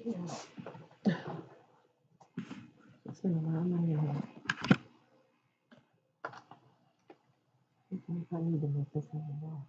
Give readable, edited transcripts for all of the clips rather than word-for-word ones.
So I'm I need to make this one more.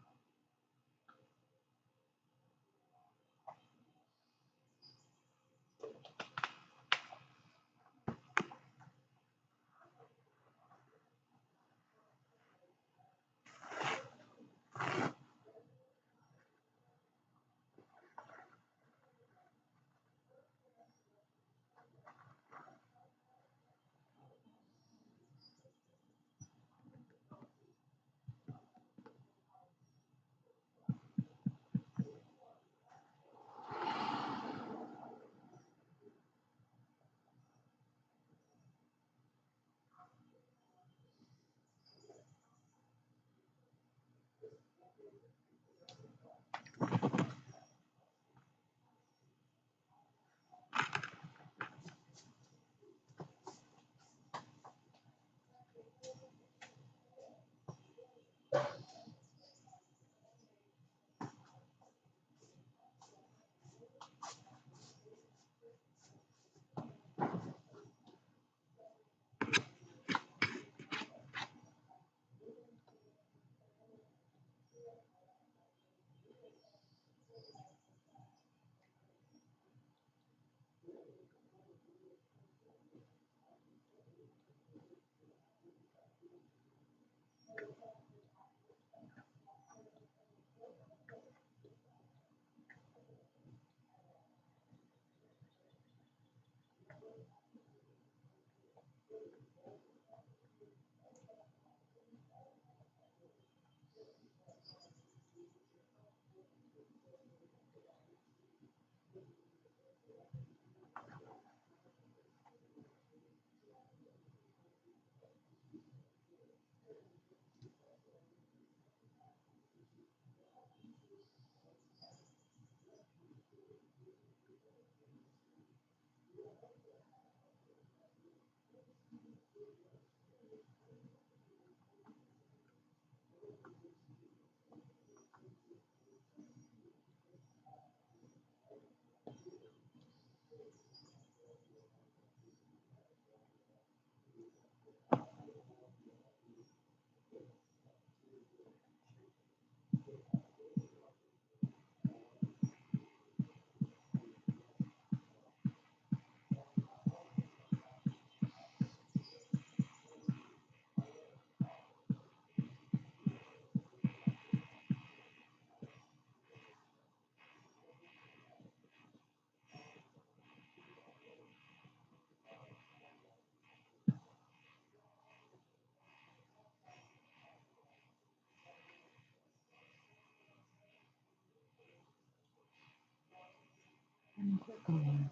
And click on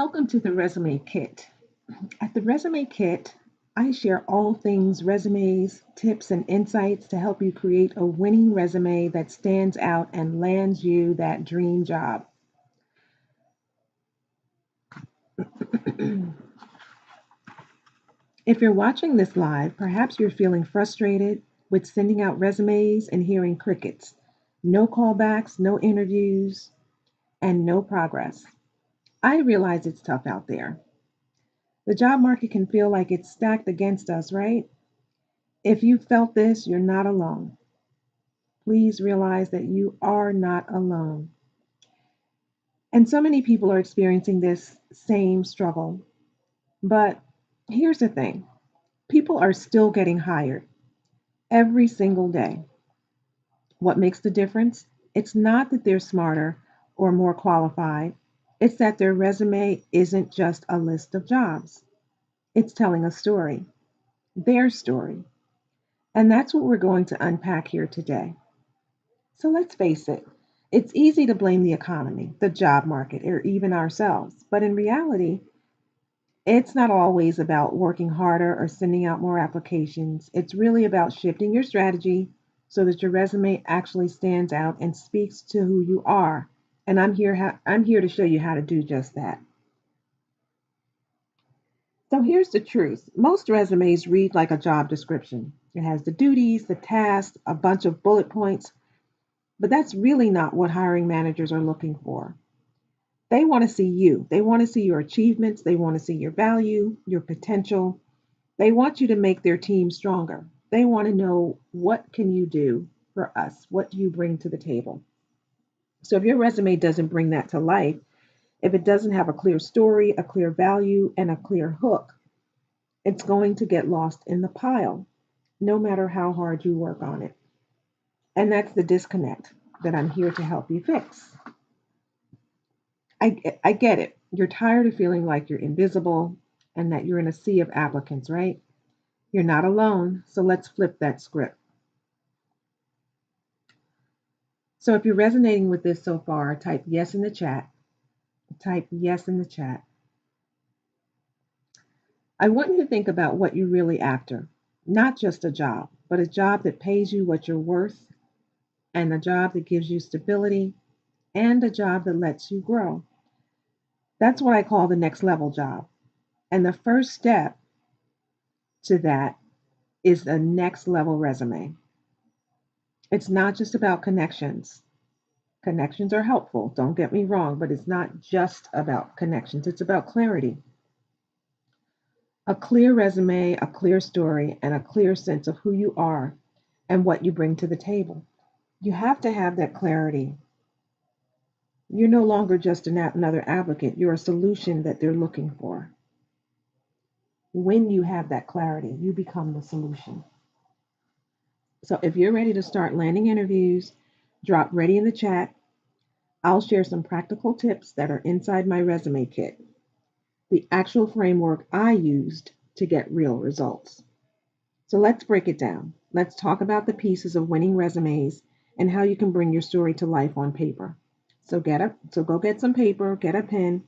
Welcome to the Resume Kit. At the Resume Kit, I share all things resumes, tips, and insights to help you create a winning resume that stands out and lands you that dream job. If you're watching this live, perhaps you're feeling frustrated with sending out resumes and hearing crickets. No callbacks, no interviews, and no progress. I realize it's tough out there. The job market can feel like it's stacked against us, right? If you felt this, you're not alone. Please realize that you are not alone. And so many people are experiencing this same struggle. But here's the thing, people are still getting hired every single day. What makes the difference? It's not that they're smarter or more qualified, it's that their resume isn't just a list of jobs. It's telling a story, their story. And that's what we're going to unpack here today. So let's face it, it's easy to blame the economy, the job market, or even ourselves. But in reality, it's not always about working harder or sending out more applications. It's really about shifting your strategy so that your resume actually stands out and speaks to who you are. And I'm here to show you how to do just that. So here's the truth. Most resumes read like a job description. It has the duties, the tasks, a bunch of bullet points, but that's really not what hiring managers are looking for. They want to see you. They want to see your achievements, they want to see your value, your potential. They want you to make their team stronger. They want to know, what can you do for us? What do you bring to the table? So if your resume doesn't bring that to life, if it doesn't have a clear story, a clear value, and a clear hook, it's going to get lost in the pile, no matter how hard you work on it. And that's the disconnect that I'm here to help you fix. I get it. You're tired of feeling like you're invisible and that you're in a sea of applicants, right? You're not alone, so let's flip that script. So if you're resonating with this so far, type yes in the chat. Type yes in the chat. I want you to think about what you're really after. Not just a job, but a job that pays you what you're worth, and a job that gives you stability, and a job that lets you grow. That's what I call the next level job. And the first step to that is a next level resume. It's not just about connections. Connections are helpful, don't get me wrong, but it's not just about connections, it's about clarity. A clear resume, a clear story, and a clear sense of who you are and what you bring to the table. You have to have that clarity. You're no longer just another applicant, you're a solution that they're looking for. When you have that clarity, you become the solution. So if you're ready to start landing interviews, drop ready in the chat. I'll share some practical tips that are inside my resume kit, the actual framework I used to get real results. So let's break it down. Let's talk about the pieces of winning resumes and how you can bring your story to life on paper. So go get some paper, get a pen,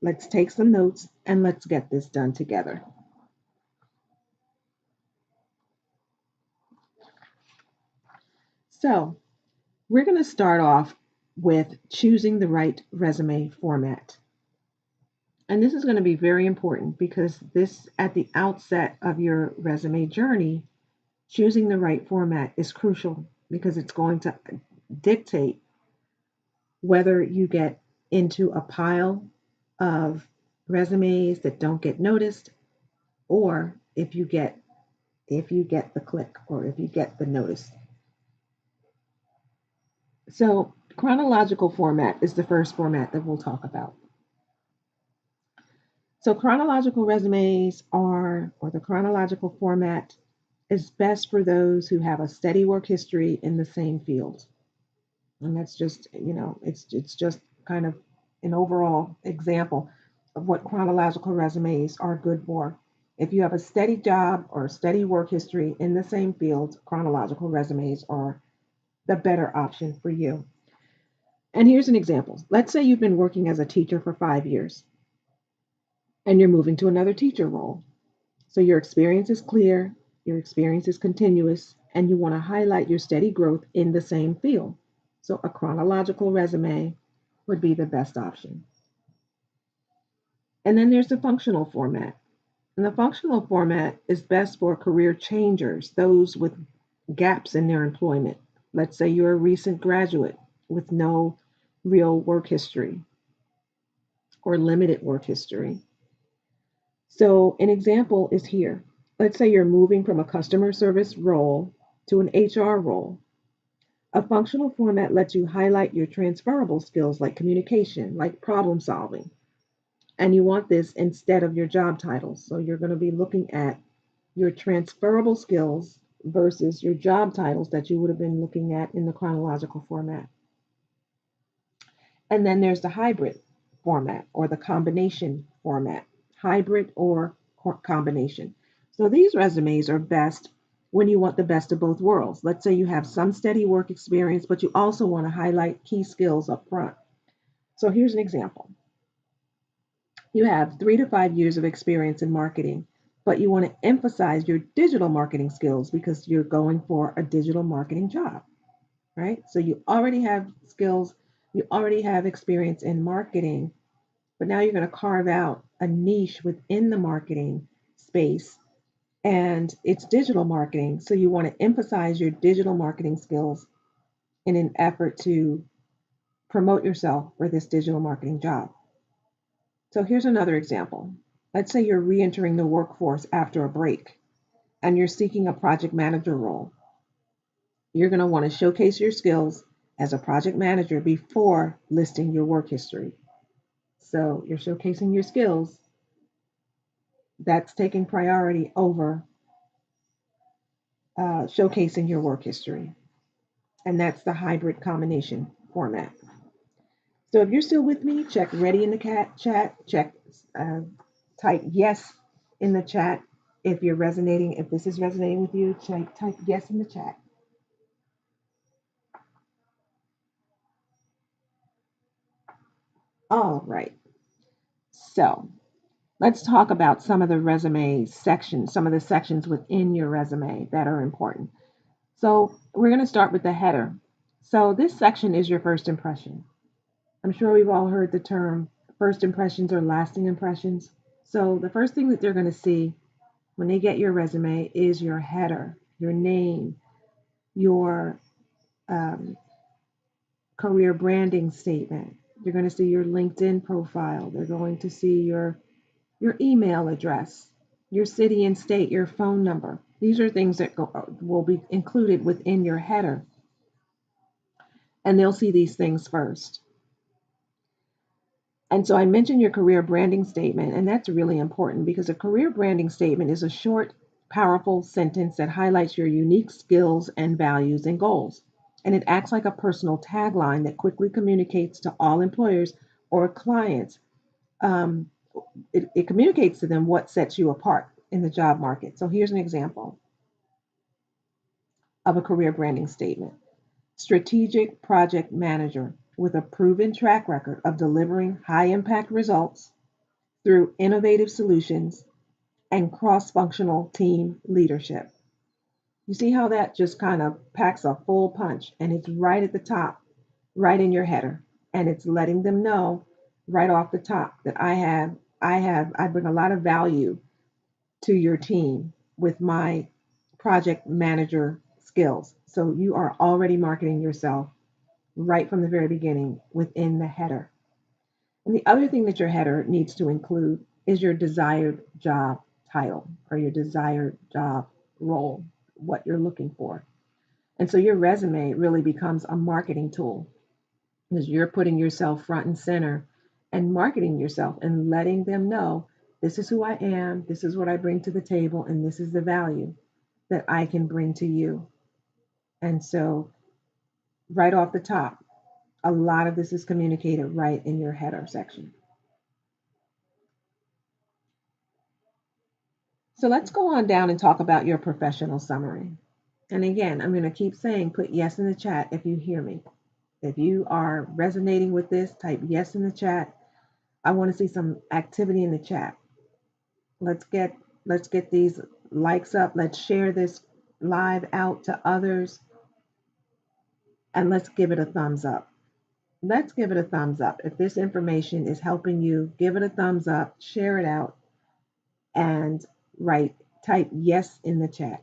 let's take some notes, and let's get this done together. So we're going to start off with choosing the right resume format. And this is going to be very important because this, at the outset of your resume journey, choosing the right format is crucial because it's going to dictate whether you get into a pile of resumes that don't get noticed, or if you get the click, or if you get the notice. So chronological format is the first format that we'll talk about. So chronological resumes are, or the chronological format is best for those who have a steady work history in the same field. And that's just, it's just kind of an overall example of what chronological resumes are good for. If you have a steady job or a steady work history in the same field, chronological resumes are the better option for you. And here's an example. Let's say you've been working as a teacher for 5 years. and you're moving to another teacher role. So your experience is clear, your experience is continuous, and you want to highlight your steady growth in the same field. So a chronological resume would be the best option. And then there's the functional format. And the functional format is best for career changers, those with gaps in their employment. Let's say you're a recent graduate with no real work history or limited work history. So, an example is here. Let's say you're moving from a customer service role to an HR role. A functional format lets you highlight your transferable skills like communication, like problem solving. And you want this instead of your job titles. So, you're going to be looking at your transferable skills versus your job titles that you would have been looking at in the chronological format. And then there's the hybrid format or the combination format, hybrid or combination. So these resumes are best when you want the best of both worlds. Let's say you have some steady work experience, but you also want to highlight key skills up front. So here's an example. You have 3 to 5 years of experience in marketing, but you want to emphasize your digital marketing skills because you're going for a digital marketing job, right? So you already have skills, you already have experience in marketing, but now you're going to carve out a niche within the marketing space and it's digital marketing. So you want to emphasize your digital marketing skills in an effort to promote yourself for this digital marketing job. So here's another example. Let's say you're re entering the workforce after a break and you're seeking a project manager role. You're going to want to showcase your skills as a project manager before listing your work history. So you're showcasing your skills. That's taking priority over showcasing your work history. And that's the hybrid combination format. So if you're still with me, check ready in the chat, uh, type yes in the chat. If you're resonating, if this is resonating with you, type yes in the chat. All right. So let's talk about some of the resume sections, some of the sections within your resume that are important. So we're going to start with the header. So this section is your first impression. I'm sure we've all heard the term first impressions are lasting impressions. So the first thing that they're going to see when they get your resume is your header, your name, your um, career branding statement. They're going to see your LinkedIn profile. They're going to see your email address, your city and state, your phone number. These are things that will be included within your header, and they'll see these things first. And so I mentioned your career branding statement, and that's really important because a career branding statement is a short, powerful sentence that highlights your unique skills and values and goals. And it acts like a personal tagline that quickly communicates to all employers or clients. Um, it communicates to them what sets you apart in the job market. So here's an example of a career branding statement. Strategic project manager with a proven track record of delivering high impact results through innovative solutions and cross functional team leadership. You see how that just kind of packs a full punch and it's right at the top, right in your header. And it's letting them know right off the top that I bring a lot of value to your team with my project manager skills. So you are already marketing yourself right from the very beginning within the header. And the other thing that your header needs to include is your desired job title or your desired job role, what you're looking for. And so your resume really becomes a marketing tool because you're putting yourself front and center and marketing yourself and letting them know this is who I am, this is what I bring to the table, and this is the value that I can bring to you. And so, right off the top, a lot of this is communicated right in your header section. So let's go on down and talk about your professional summary. And again, I'm going to keep saying put yes in the chat if you hear me. If you are resonating with this, type yes in the chat. I want to see some activity in the chat. Let's get these likes up. Let's share this live out to others, and let's give it a thumbs up. Let's give it a thumbs up. If this information is helping you, give it a thumbs up, share it out, and write, type yes in the chat.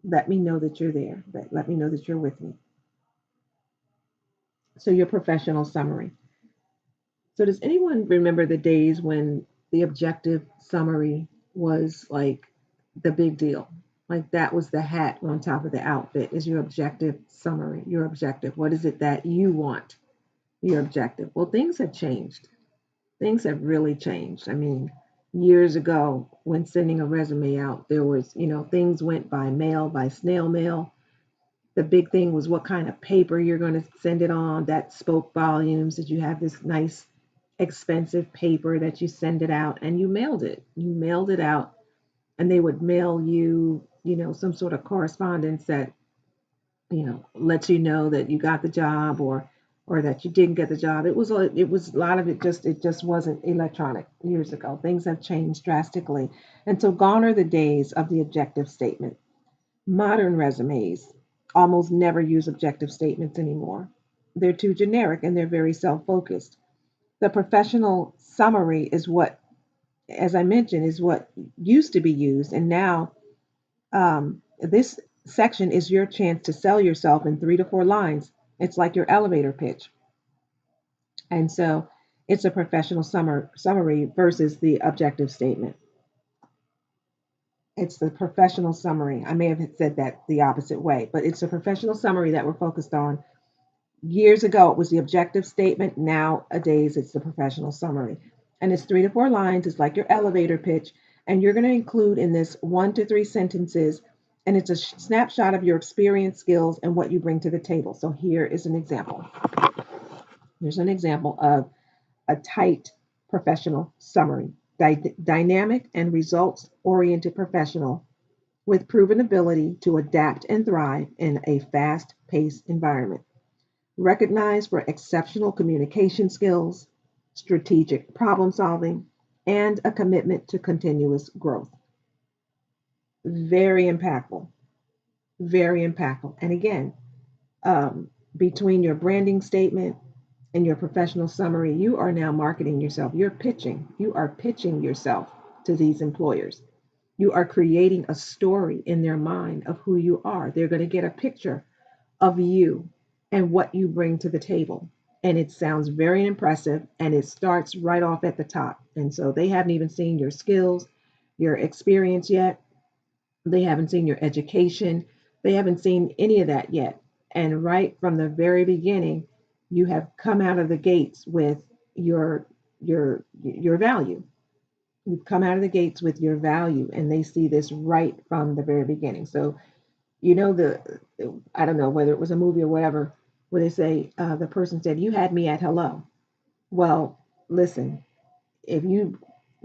Let me know that you're there. Let me know that you're with me. So, your professional summary. So, does anyone remember the days when the objective summary was like the big deal? Like that was the hat on top of the outfit, is your objective summary, your objective. What is it that you want? Your objective. Well, things have changed. Things have really changed. I mean, years ago, when sending a resume out, there was, things went by mail, by snail mail. The big thing was what kind of paper you're going to send it on. That spoke volumes. Did you have this nice, expensive paper that you send it out, and you mailed it? You mailed it out, and they would mail you, some sort of correspondence that, lets you know that you got the job, or that you didn't get the job. It was a lot of it just wasn't electronic years ago. Things have changed drastically. And so gone are the days of the objective statement. Modern resumes almost never use objective statements anymore. They're too generic and they're very self-focused. The professional summary is what, as I mentioned, is what used to be used. And now this section is your chance to sell yourself in 3 to 4 lines. It's like your elevator pitch. And so it's a professional summary versus the objective statement. It's the professional summary. I may have said that the opposite way, but it's a professional summary that we're focused on. Years ago, it was the objective statement. Nowadays, it's the professional summary. And it's 3 to 4 lines. It's like your elevator pitch. And you're going to include in this 1 to 3 sentences. And it's a snapshot of your experience, skills, and what you bring to the table. So here is an example. Here's an example of a tight professional summary. Dynamic and results oriented professional with proven ability to adapt and thrive in a fast paced environment. Recognized for exceptional communication skills, strategic problem solving, and a commitment to continuous growth. Very impactful. Very impactful. And again, between your branding statement and your professional summary, you are now marketing yourself. You're pitching. You are pitching yourself to these employers. You are creating a story in their mind of who you are. They're going to get a picture of you and what you bring to the table. And it sounds very impressive, and it starts right off at the top. And so they haven't even seen your skills, your experience yet. They haven't seen your education. They haven't seen any of that yet. And right from the very beginning, you have come out of the gates with your value. You've come out of the gates with your value, and they see this right from the very beginning. So the I don't know whether it was a movie or whatever, where they say the person said, "You had me at hello." Well, listen, if you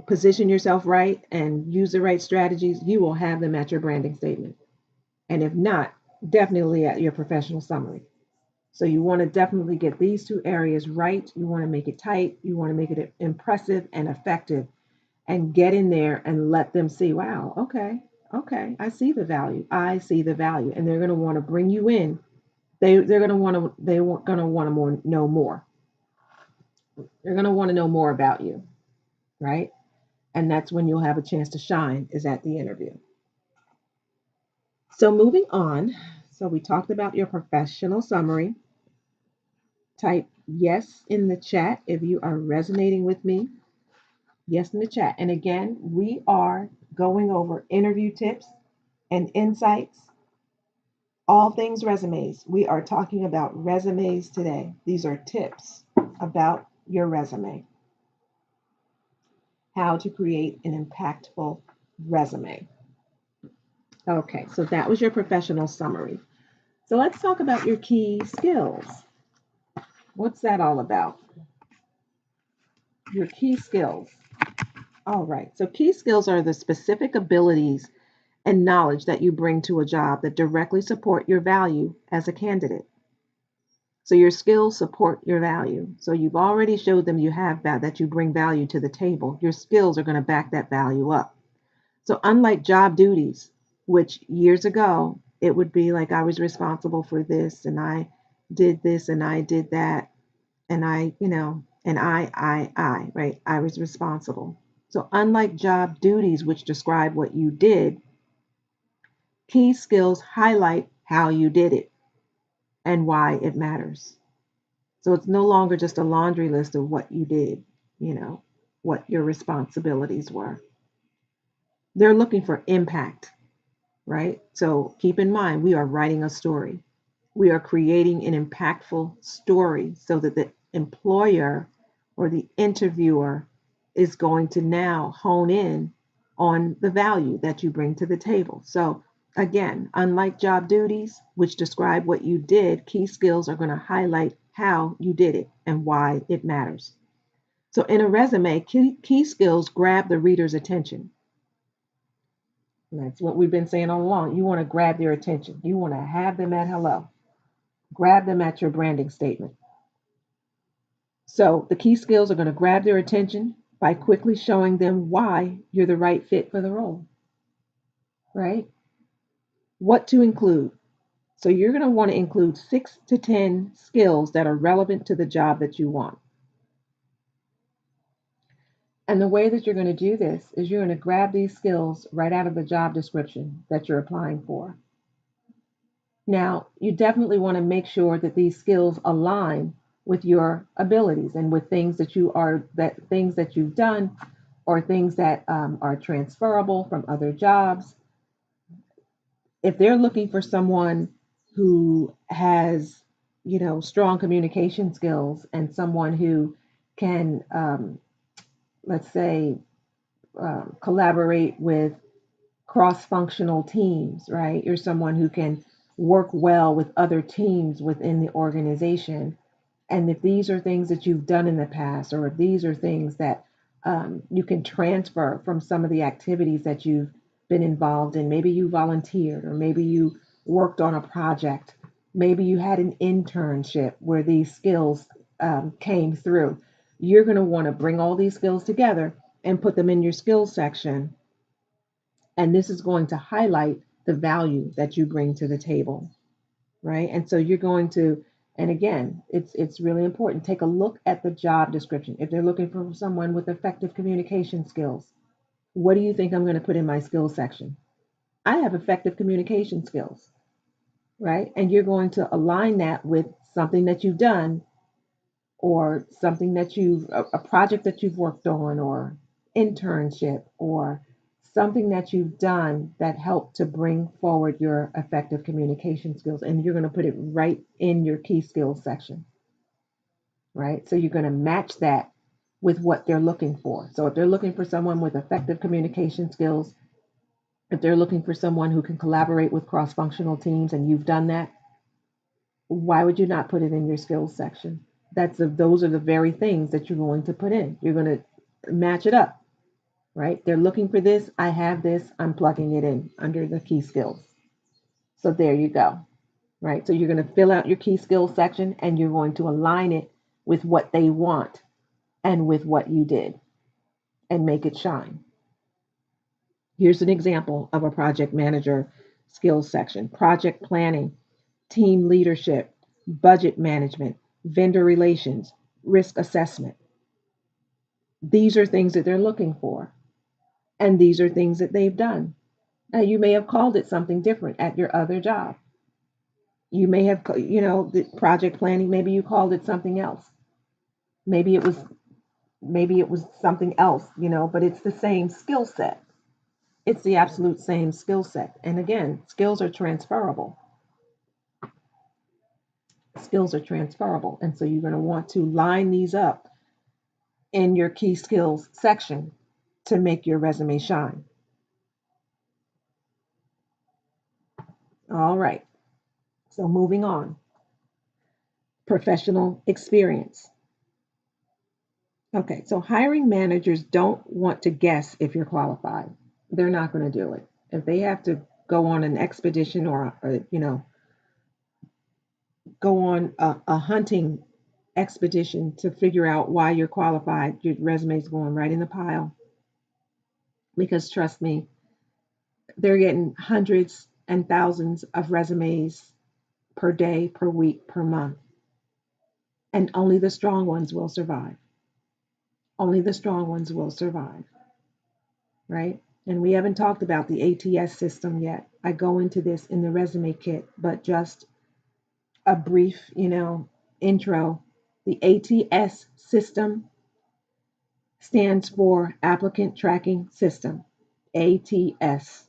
position yourself right and use the right strategies, you will have them at your branding statement. And if not, definitely at your professional summary. So you want to definitely get these two areas right. You want to make it tight. You want to make it impressive and effective, and get in there and let them see, wow, okay, I see the value. I see the value. And they're going to want to bring you in. They're going to want to, know more. They're going to want to know more about you, right? And that's when you'll have a chance to shine, is at the interview. So moving on. So we talked about your professional summary. Type yes in the chat if you are resonating with me. Yes in the chat. And again, we are going over interview tips and insights, all things resumes. We are talking about resumes today. These are tips about your resume, how to create an impactful resume. Okay, so that was your professional summary. So let's talk about your key skills. What's that all about? Your key skills. All right, so key skills are the specific abilities and knowledge that you bring to a job that directly support your value as a candidate. So your skills support your value. So you've already showed them you have that you bring value to the table. Your skills are going to back that value up. So, unlike job duties, which years ago it would be like I was responsible for this and I did this and I did that and and right? I was responsible. So, unlike job duties, which describe what you did, key skills highlight how you did it and why it matters. So, it's no longer just a laundry list of what you did, you know, what your responsibilities were. They're looking for impact, right? So keep in mind, we are writing a story. We are creating an impactful story so that the employer or the interviewer is going to now hone in on the value that you bring to the table. So, again, unlike job duties, which describe what you did, key skills are going to highlight how you did it and why it matters. So, in a resume, key skills grab the reader's attention. And that's what we've been saying all along. You want to grab their attention. You want to have them at hello. Grab them at your branding statement. So the key skills are going to grab their attention by quickly showing them why you're the right fit for the role, right? What to include. So you're going to want to include 6 to 10 skills that are relevant to the job that you want. And the way that you're going to do this is you're going to grab these skills right out of the job description that you're applying for. Now, you definitely want to make sure that these skills align with your abilities and with things that you've done or things that are transferable from other jobs. If they're looking for someone who has, strong communication skills and someone who can, let's say, collaborate with cross-functional teams, right? You're someone who can work well with other teams within the organization. And if these are things that you've done in the past, or if these are things that you can transfer from some of the activities that you've been involved in, maybe you volunteered, or maybe you worked on a project, maybe you had an internship where these skills came through. You're going to want to bring all these skills together and put them in your skills section, and this is going to highlight the value that you bring to the table, right? And so you're going to, and again, it's really important. Take a look at the job description. If they're looking for someone with effective communication skills, what do you think I'm going to put in my skills section? I have effective communication skills, right? And you're going to align that with something that you've done, or something that a project that you've worked on, or internship, or something that you've done that helped to bring forward your effective communication skills. And you're going to put it right in your key skills section, right? So you're going to match that with what they're looking for. So if they're looking for someone with effective communication skills, if they're looking for someone who can collaborate with cross functional teams and you've done that, why would you not put it in your skills section? Those are the very things that you're going to put in. You're going to match it up, right? They're looking for this. I have this. I'm plugging it in under the key skills. So there you go, right? So you're going to fill out your key skills section and you're going to align it with what they want and with what you did and make it shine. Here's an example of a project manager skills section: project planning, team leadership, budget management, vendor relations, risk assessment. These are things that they're looking for, and these are things that they've done. Now, you may have called it something different at your other job. You may have, the project planning, maybe you called it something else. Maybe it was something else, but it's the same skill set. It's the absolute same skill set. And again, skills are transferable. Skills are transferable. And so you're going to want to line these up in your key skills section to make your resume shine. All right. So moving on. Professional experience. Okay, so hiring managers don't want to guess if you're qualified. They're not going to do it. If they have to go on an expedition, or go on a hunting expedition to figure out why you're qualified, your resume is going right in the pile. Because trust me, They're getting hundreds and thousands of resumes per day, per week, per month. And only the strong ones will survive. Only the strong ones will survive, right? And we haven't talked about the ATS system yet. I go into this in the resume kit, but just a brief, intro. The ATS system stands for Applicant Tracking System. ATS.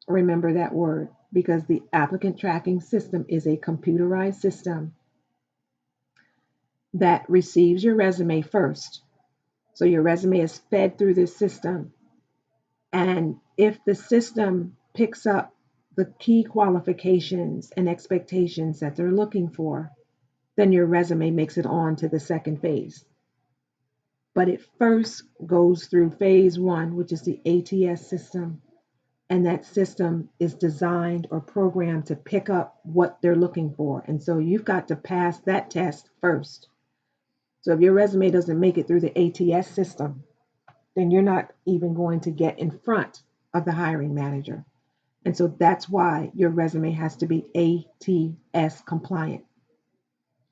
Remember that word because the Applicant Tracking System is a computerized system that receives your resume first. So your resume is fed through this system. And if the system picks up the key qualifications and expectations that they're looking for, then your resume makes it on to the second phase. But it first goes through phase one, which is the ATS system. And that system is designed or programmed to pick up what they're looking for. And so you've got to pass that test first. So if your resume doesn't make it through the ATS system, then you're not even going to get in front of the hiring manager. And so that's why your resume has to be ATS compliant.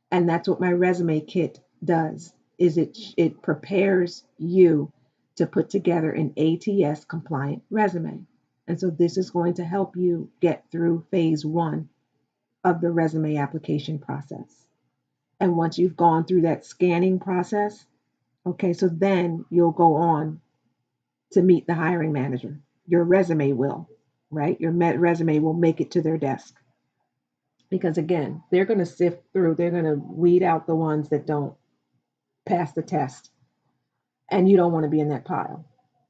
And that's what my resume kit does is it prepares you to put together an ATS compliant resume. And so this is going to help you get through phase one of the resume application process. And once you've gone through that scanning process, okay, so then you'll go on to meet the hiring manager. Your resume will, right? Your resume will make it to their desk. Because again, they're going to sift through, they're going to weed out the ones that don't pass the test. And you don't want to be in that pile,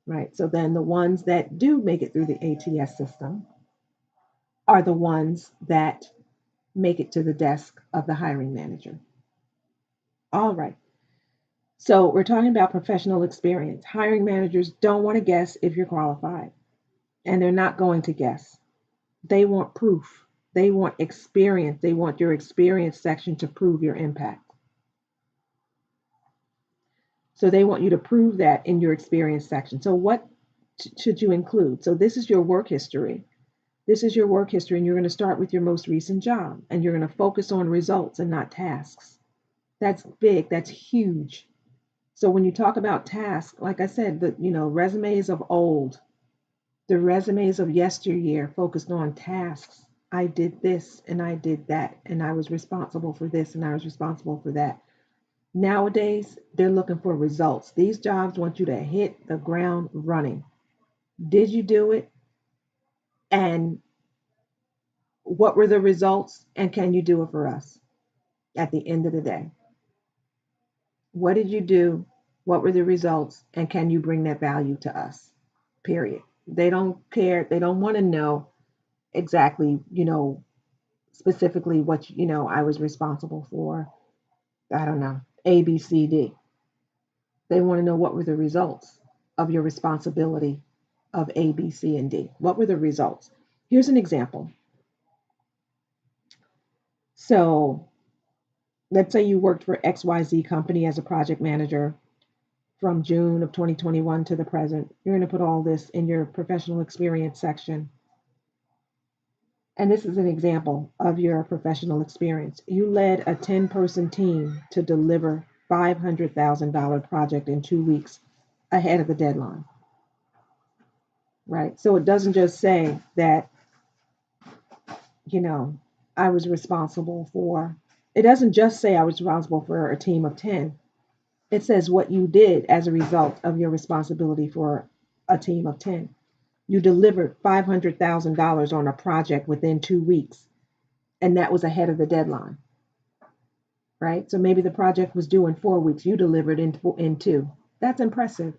right? So then the ones that do make it through the ATS system are the ones that make it to the desk of the hiring manager. All right. So we're talking about professional experience. Hiring managers don't want to guess if you're qualified, and they're not going to guess. They want proof. They want experience. They want your experience section to prove your impact. So they want you to prove that in your experience section. So what should you include? So this is your work history. This is your work history, and you're going to start with your most recent job, and you're going to focus on results and not tasks. That's big. That's huge. So when you talk about tasks, like I said, the resumes of old, the resumes of yesteryear focused on tasks. I did this and I did that, and I was responsible for this and I was responsible for that. Nowadays, they're looking for results. These jobs want you to hit the ground running. Did you do it? And what were the results? And can you do it for us at the end of the day? What did you do? What were the results? And can you bring that value to us? Period. They don't care. They don't want to know exactly, specifically what, I was responsible for. I don't know, A, B, C, D. They want to know what were the results of your responsibility of A, B, C, and D. What were the results? Here's an example. So let's say you worked for XYZ company as a project manager from June of 2021 to the present. You're going to put all this in your professional experience section. And this is an example of your professional experience. You led a 10-person team to deliver $500,000 project in 2 weeks ahead of the deadline, right? So it doesn't just say that, I was responsible for, it doesn't just say I was responsible for a team of 10. It says what you did as a result of your responsibility for a team of 10. You delivered $500,000 on a project within 2 weeks, and that was ahead of the deadline, right? So maybe the project was due in 4 weeks. You delivered in two. That's impressive.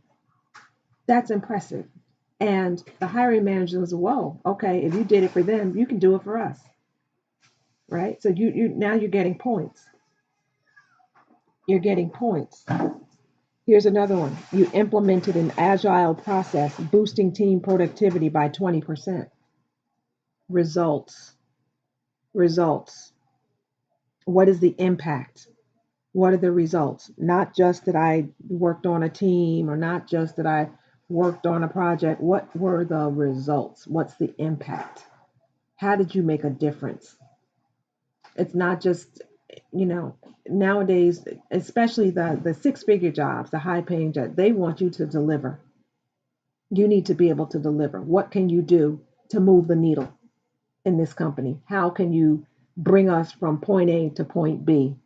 That's impressive. And the hiring manager was, whoa, okay, if you did it for them, you can do it for us, right? So you now you're getting points. You're getting points. Here's another one. You implemented an agile process, boosting team productivity by 20%. Results. Results. What is the impact? What are the results? Not just that I worked on a team or not just that I worked on a project, what were the results? What's the impact? How did you make a difference? It's not just, you know, nowadays, especially the six-figure jobs, the high-paying jobs, they want you to deliver. You need to be able to deliver. What can you do to move the needle in this company? How can you bring us from point A to point B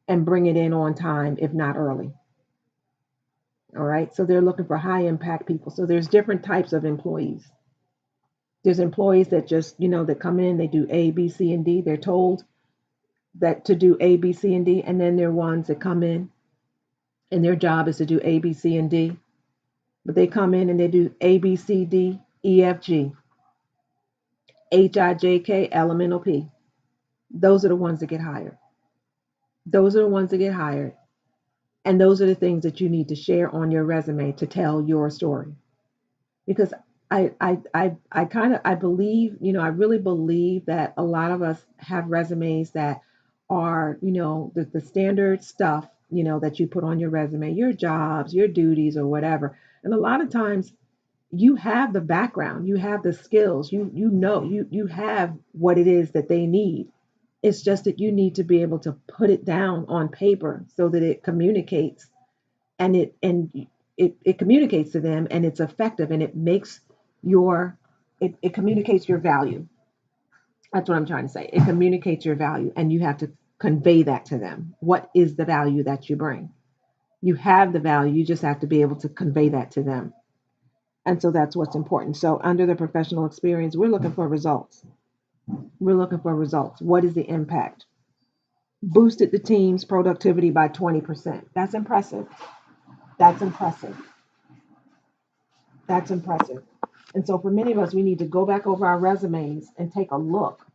and bring it in on time, if not early? All right. So they're looking for high impact people. So there's different types of employees. There's employees that just, that come in, they do A, B, C, and D. They're told that to do A, B, C, and D. And then there are ones that come in and their job is to do A, B, C, and D. But they come in and they do A, B, C, D, E, F, G, H, I, J, K, L, M, N, O, P. Those are the ones that get hired. Those are the ones that get hired. And those are the things that you need to share on your resume to tell your story. Because I believe, I really believe that a lot of us have resumes that are, the standard stuff, that you put on your resume, your jobs, your duties, or whatever. And a lot of times you have the background, you have the skills, you have what it is that they need. It's just that you need to be able to put it down on paper so that it communicates and it communicates to them and it's effective and it makes it communicates your value. That's what I'm trying to say. It communicates your value and you have to convey that to them. What is the value that you bring? You have the value, you just have to be able to convey that to them. And so that's what's important. So under the professional experience, we're looking for results. We're looking for results. What is the impact? Boosted the team's productivity by 20%. That's impressive. That's impressive. That's impressive. And so for many of us, we need to go back over our resumes and take a look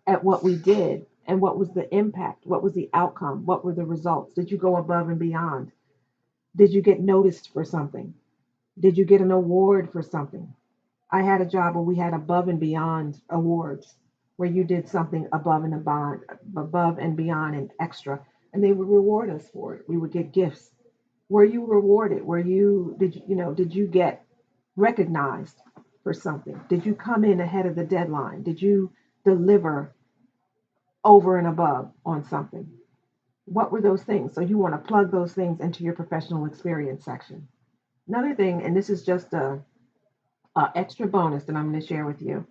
at what we did and what was the impact, what was the outcome, what were the results. Did you go above and beyond? Did you get noticed for something? Did you get an award for something? I had a job where we had above and beyond awards, where you did something above and beyond and extra, and they would reward us for it. We would get gifts. Were you rewarded? Did you get recognized for something? Did you come in ahead of the deadline? Did you deliver over and above on something? What were those things? So you want to plug those things into your professional experience section. Another thing, and this is just a extra bonus that I'm going to share with you,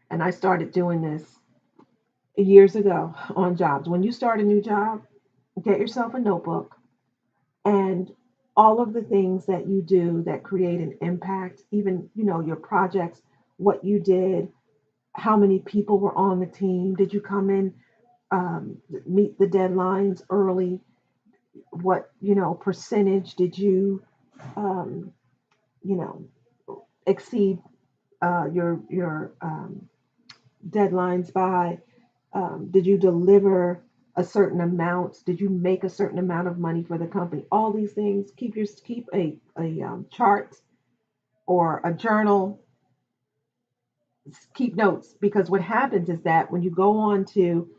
and I started doing this years ago on jobs. When you start a new job, get yourself a notebook and all of the things that you do that create an impact, even, your projects, what you did, how many people were on the team, did you come in, meet the deadlines early, what, percentage did you, um, you know, exceed your deadlines by, did you deliver a certain amount? Did you make a certain amount of money for the company? All these things. Keep a chart or a journal. Keep notes, because what happens is that when you go on to,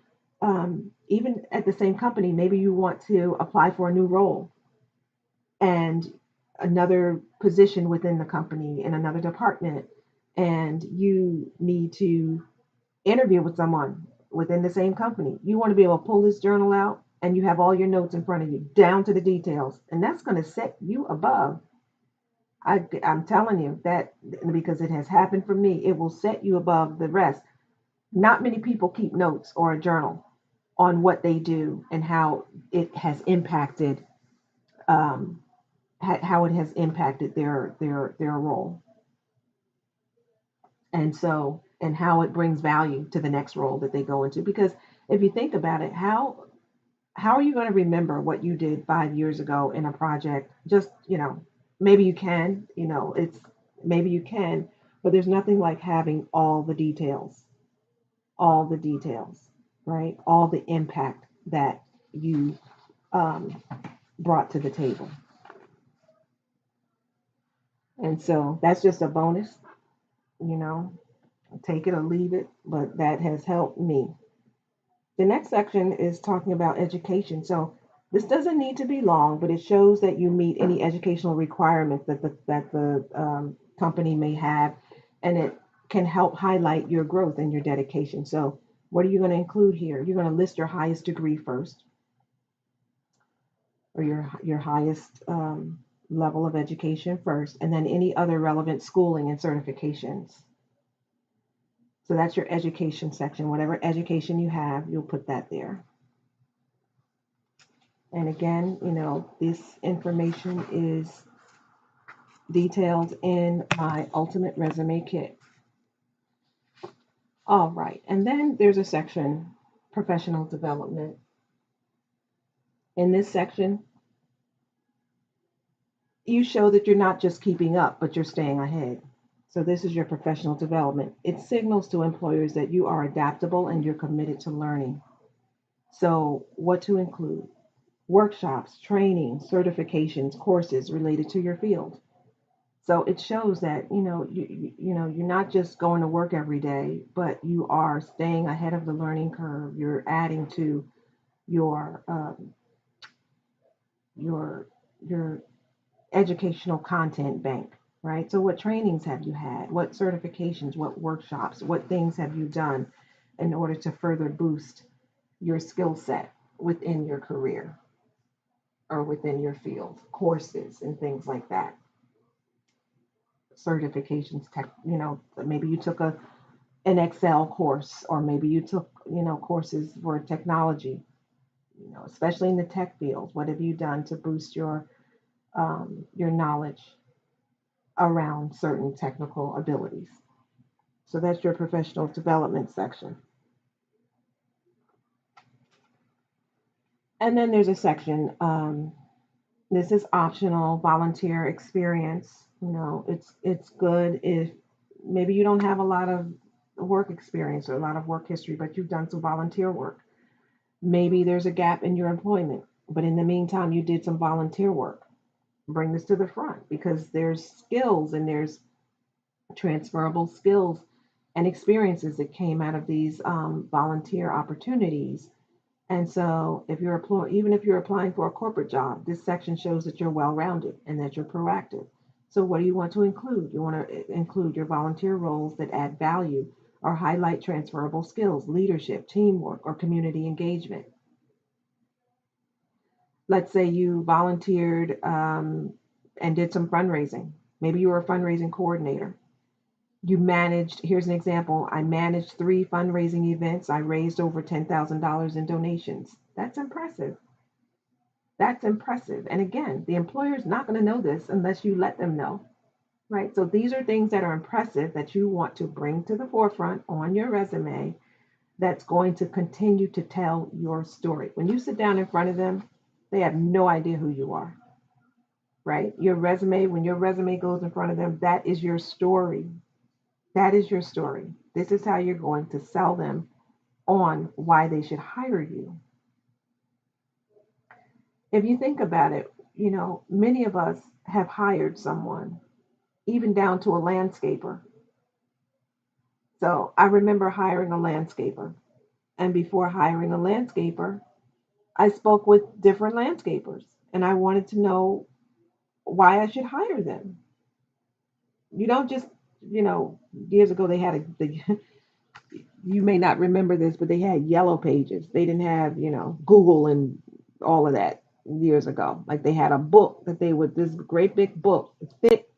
even at the same company, maybe you want to apply for a new role and another position within the company in another department, and you need to interview with someone within the same company. You want to be able to pull this journal out and you have all your notes in front of you, down to the details. And that's going to set you above. I'm telling you that, because it has happened for me. It will set you above the rest. Not many people keep notes or a journal on what they do and how it has impacted, um, how it has impacted their role, and how it brings value to the next role that they go into. Because if you think about it, how are you going to remember what you did 5 years ago in a project? Just, maybe you can, it's maybe you can, but there's nothing like having all the details, right? All the impact that you, um, brought to the table. And so that's just a bonus, you know, take it or leave it, but that has helped me. The next section is talking about education. So This doesn't need to be long, but it shows that you meet any educational requirements that the company may have, and it can help highlight your growth and your dedication. So, what are you going to include here? You're going to list your highest degree first, or your highest level of education first, and then any other relevant schooling and certifications. So that's your education section. Whatever education you have, you'll put that there. And again, this information is detailed in my Ultimate Resume Kit. All right. And then there's a section, professional development. In this section, you show that you're not just keeping up, but you're staying ahead. So this is your professional development. It signals to employers that you are adaptable and you're committed to learning. So what to include? Workshops, training, certifications, courses related to your field. So it shows that you're not just going to work every day, but you are staying ahead of the learning curve. You're adding to your your your educational content bank, right? So what trainings have you had? What certifications? What workshops? What things have you done in order to further boost your skill set within your career or within your field? Courses and things like that. Certifications, maybe you took an Excel course, or maybe you took, courses for technology, especially in the tech field. What have you done to boost your knowledge around certain technical abilities? So that's your professional development section. And then there's a section, this is optional, volunteer experience. It's good if maybe you don't have a lot of work experience or a lot of work history, but you've done some volunteer work. Maybe there's a gap in your employment, but in the meantime, you did some volunteer work. Bring this to the front because there's skills and there's transferable skills and experiences that came out of these volunteer opportunities. And so, even if you're applying for a corporate job, this section shows that you're well-rounded and that you're proactive. So, what do you want to include? You want to include your volunteer roles that add value or highlight transferable skills, leadership, teamwork, or community engagement. Let's say you volunteered and did some fundraising. Maybe you were a fundraising coordinator. You managed, here's an example, I managed 3 fundraising events. I raised over $10,000 in donations. That's impressive. That's impressive. And again, the employer is not going to know this unless you let them know, right? So these are things that are impressive that you want to bring to the forefront on your resume that's going to continue to tell your story. When you sit down in front of them, they have no idea who you are, right? Your resume, when your resume goes in front of them, that is your story. That is your story. This is how you're going to sell them on why they should hire you. If you think about it, many of us have hired someone, even down to a landscaper. So I remember hiring a landscaper. And before hiring a landscaper, I spoke with different landscapers and I wanted to know why I should hire them. You don't just, years ago they had you may not remember this, but they had yellow pages. They didn't have, Google and all of that years ago. Like they had a book that this great big book, thick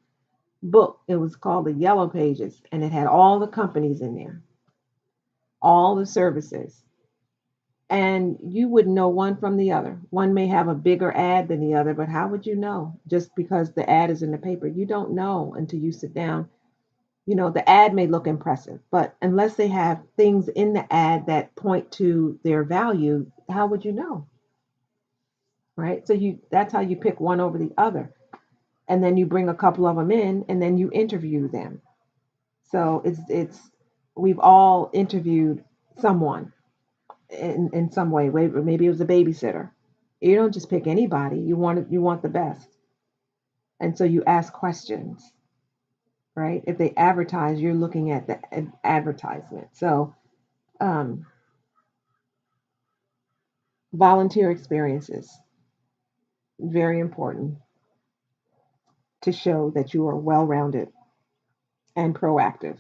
book. It was called the Yellow Pages, and it had all the companies in there, all the services. And you wouldn't know one from the other. One may have a bigger ad than the other, but how would you know? Just because the ad is in the paper, you don't know until you sit down. The ad may look impressive, but unless they have things in the ad that point to their value, how would you know? Right? So that's how you pick one over the other. And then you bring a couple of them in and then you interview them. So it's we've all interviewed someone in some way. Maybe it was a babysitter. You don't just pick anybody. You want the best. And so you ask questions, right? If they advertise, you're looking at the advertisement. So um, volunteer experiences. Very important to show that you are well rounded and proactive.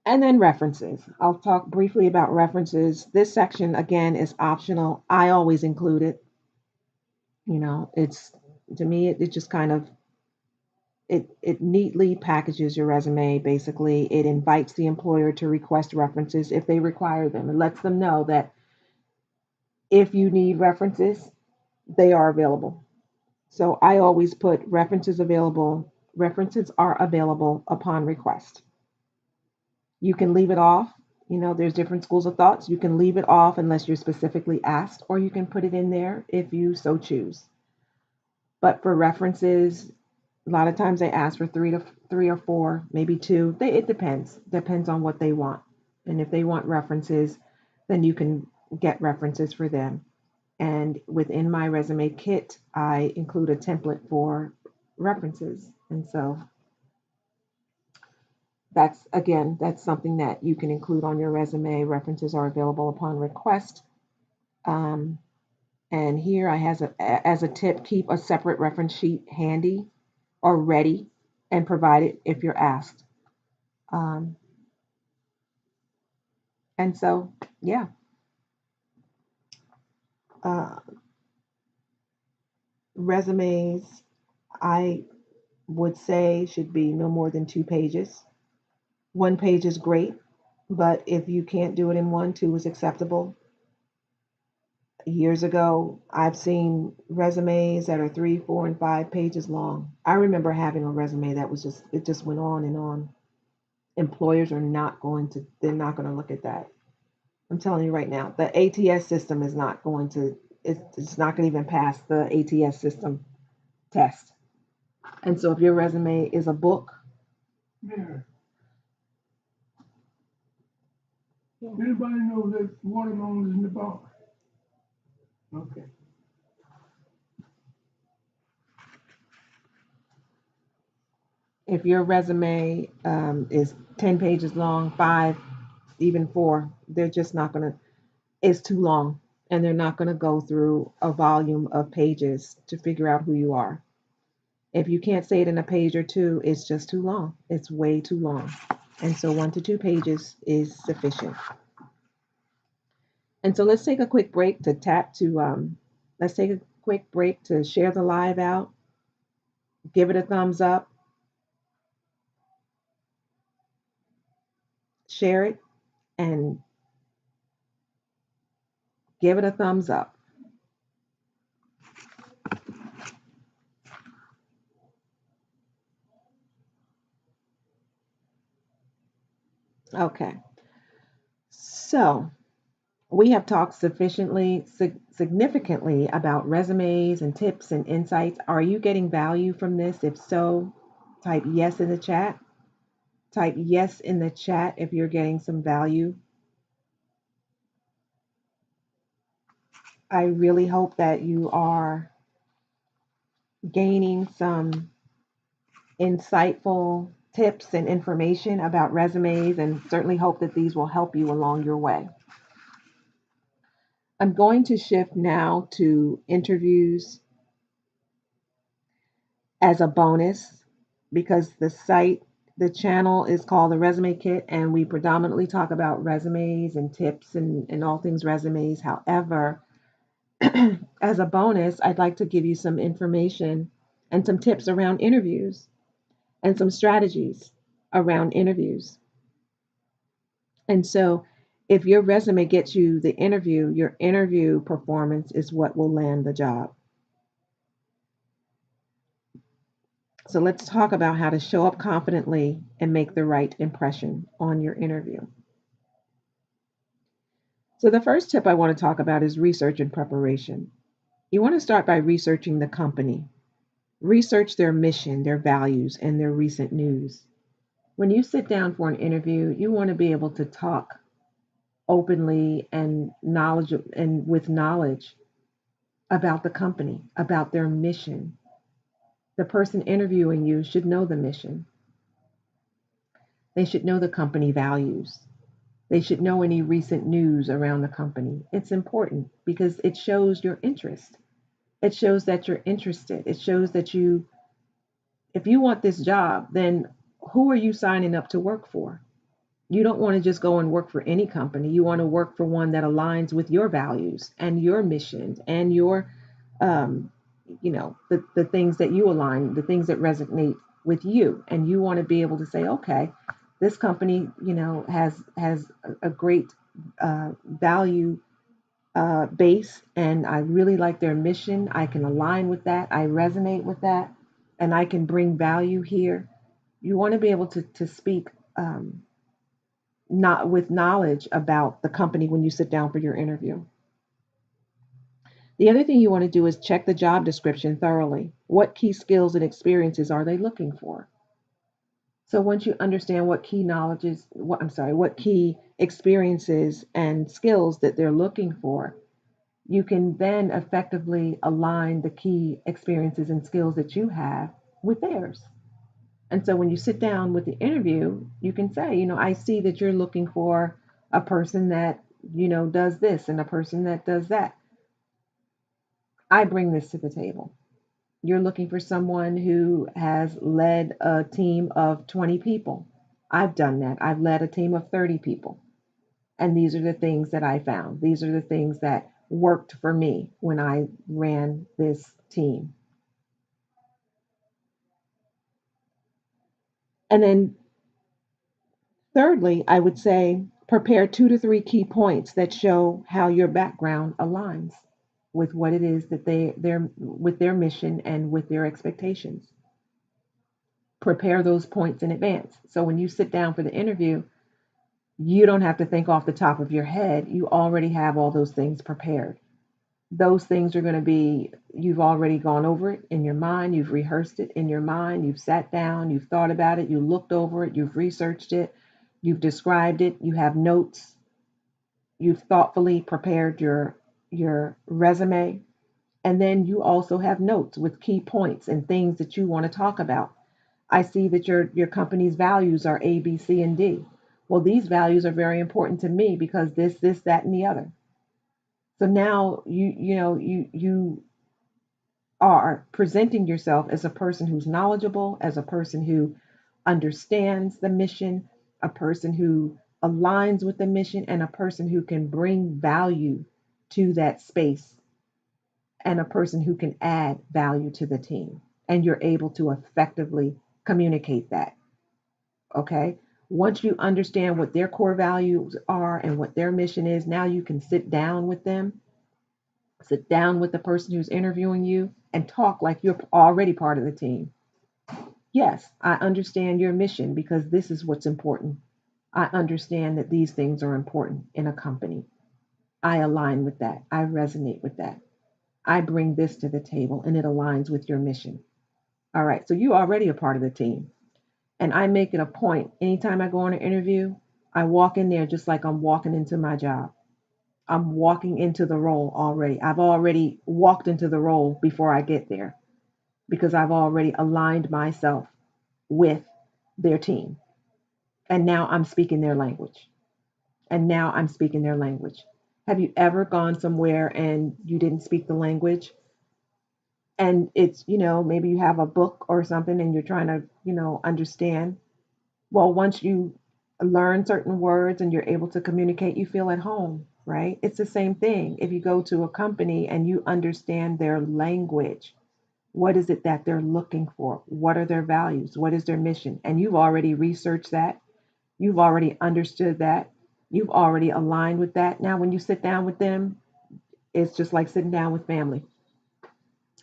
And then references. I'll talk briefly about references. This section, again, is optional. I always include it. It's to me, it just kind of it neatly packages your resume. Basically, it invites the employer to request references if they require them. It lets them know that if you need references, they are available. So I always put references available. References are available upon request. You can leave it off. There's different schools of thoughts. You can leave it off unless you're specifically asked, or you can put it in there if you so choose. But for references, a lot of times they ask for three or four, maybe two. It depends on what they want. And if they want references, then you can get references for them. And within my resume kit, I include a template for references. And so that's something that you can include on your resume. References are available upon request. Um, and here I has as a tip, keep a separate reference sheet handy or ready and provide it if you're asked. Um, and so, yeah, uh, resumes I would say should be no more than 2 pages. One page is great, but if you can't do it in one, two is acceptable. Years ago, I've seen resumes that are 3, 4, and 5 pages long. I remember having a resume that was it just went on and on. Employers they're not going to look at that. I'm telling you right now, the ATS system is not going to, it's not going to even pass the ATS system test. And so if your resume is a book, yeah. Anybody know that watermelon is in the box? Okay. If your resume is 10 pages long, five, even four, they're just not going to, it's too long. And they're not going to go through a volume of pages to figure out who you are. If you can't say it in a page or two, it's just too long. It's way too long. And so 1 to 2 pages is sufficient. And so let's take a quick break to let's take a quick break to share the live out, give it a thumbs up, share it, and give it a thumbs up. Okay. So we have talked significantly about resumes and tips and insights. Are you getting value from this? If so, type yes in the chat. Type yes in the chat if you're getting some value. I really hope that you are gaining some insightful tips and information about resumes, and certainly hope that these will help you along your way. I'm going to shift now to interviews as a bonus because the channel is called the Resume Kit, and we predominantly talk about resumes and tips and all things resumes. However, as a bonus, I'd like to give you some information and some tips around interviews and some strategies around interviews. And so, if your resume gets you the interview, your interview performance is what will land the job. So, let's talk about how to show up confidently and make the right impression on your interview. So, the first tip I want to talk about is research and preparation. You want to start by researching the company. Research their mission, their values, and their recent news. When you sit down for an interview, you want to be able to talk openly and with knowledge about the company, about their mission. The person interviewing you should know the mission. They should know the company values. They should know any recent news around the company. It's important because it shows your interest. It shows that you're interested. It shows that if you want this job, then who are you signing up to work for? You don't want to just go and work for any company. You want to work for one that aligns with your values and your mission and your, um, the things that you align, the things that resonate with you. And you want to be able to say, okay, this company, has a great value base, and I really like their mission. I can align with that. I resonate with that, and I can bring value here. You want to be able to speak not with knowledge about the company when you sit down for your interview. The other thing you want to do is check the job description thoroughly. What key skills and experiences are they looking for? So once you understand what key knowledges, what key experiences and skills that they're looking for, you can then effectively align the key experiences and skills that you have with theirs. And so when you sit down with the interview, you can say, I see that you're looking for a person that, does this and a person that does that. I bring this to the table. You're looking for someone who has led a team of 20 people. I've done that. I've led a team of 30 people. And these are the things that I found. These are the things that worked for me when I ran this team. And then, thirdly, I would say prepare 2 to 3 key points that show how your background aligns with what it is that they're with their mission and with their expectations. Prepare those points in advance. So when you sit down for the interview, you don't have to think off the top of your head. You already have all those things prepared. Those things are going to be, you've already gone over it in your mind, you've rehearsed it in your mind, you've sat down, you've thought about it, you looked over it, you've researched it, you've described it, you have notes, you've thoughtfully prepared your resume, and then you also have notes with key points and things that you want to talk about. I see that your company's values are A, B, C, and D. Well, these values are very important to me because this, that, and the other. So now you are presenting yourself as a person who's knowledgeable, as a person who understands the mission, a person who aligns with the mission, and a person who can bring value to that space, and a person who can add value to the team. And you're able to effectively communicate that. Okay. Once you understand what their core values are and what their mission is, now you can sit down with the person who's interviewing you and talk like you're already part of the team. Yes, I understand your mission because this is what's important. I understand that these things are important in a company. I align with that. I resonate with that. I bring this to the table and it aligns with your mission. All right, so you're already a part of the team. And I make it a point anytime I go on an interview, I walk in there just like I'm walking into my job. I'm walking into the role already. I've already walked into the role before I get there because I've already aligned myself with their team. And now I'm speaking their language. And now I'm speaking their language. Have you ever gone somewhere and you didn't speak the language? And it's, maybe you have a book or something and you're trying to, understand. Well, once you learn certain words and you're able to communicate, you feel at home, right? It's the same thing. If you go to a company and you understand their language, what is it that they're looking for? What are their values? What is their mission? And you've already researched that. You've already understood that. You've already aligned with that. Now, when you sit down with them, it's just like sitting down with family.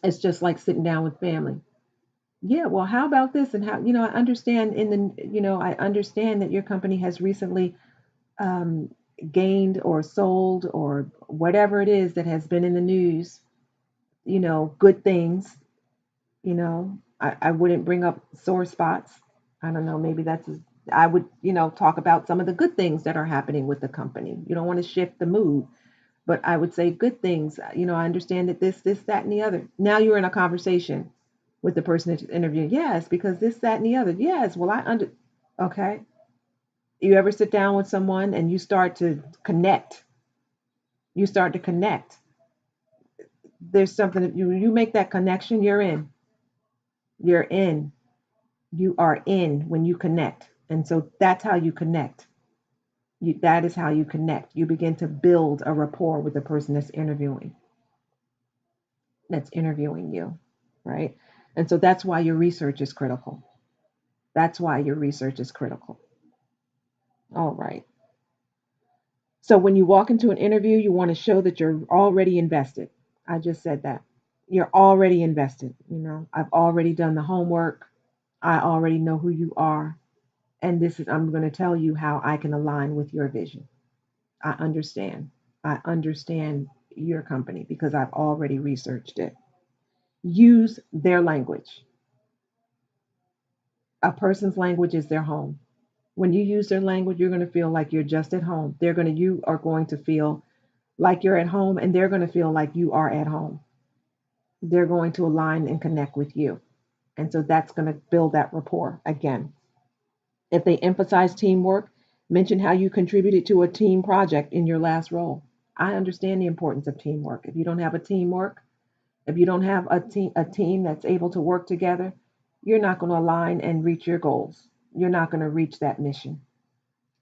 It's just like sitting down with family. Yeah, well, how about this? And how, I understand I understand that your company has recently um, gained or sold or whatever it is that has been in the news, good things. I wouldn't bring up sore spots. I don't know, maybe I would, talk about some of the good things that are happening with the company. You don't want to shift the mood, but I would say good things. I understand that this, that, and the other. Now you're in a conversation with the person that you're interviewing. Yes, because this, that, and the other. Yes, well, okay. You ever sit down with someone and you start to connect? You start to connect. there's something that you make that connection, you're in. You're in. You are in when you connect. And so that's how you connect. That is how you connect. You begin to build a rapport with the person that's interviewing you, right? And so that's why your research is critical. That's why your research is critical. All right. So when you walk into an interview, you want to show that you're already invested. I just said that. You're already invested. I've already done the homework. I already know who you are. And I'm going to tell you how I can align with your vision. I understand. I understand your company because I've already researched it. Use their language. A person's language is their home. When you use their language, you're going to feel like you're just at home. You are going to feel like you're at home, and they're going to feel like you are at home. They're going to align and connect with you. And so that's going to build that rapport again. If they emphasize teamwork, mention how you contributed to a team project in your last role. I understand the importance of teamwork. If you don't have a teamwork, if you don't have a team that's able to work together, you're not going to align and reach your goals. You're not going to reach that mission.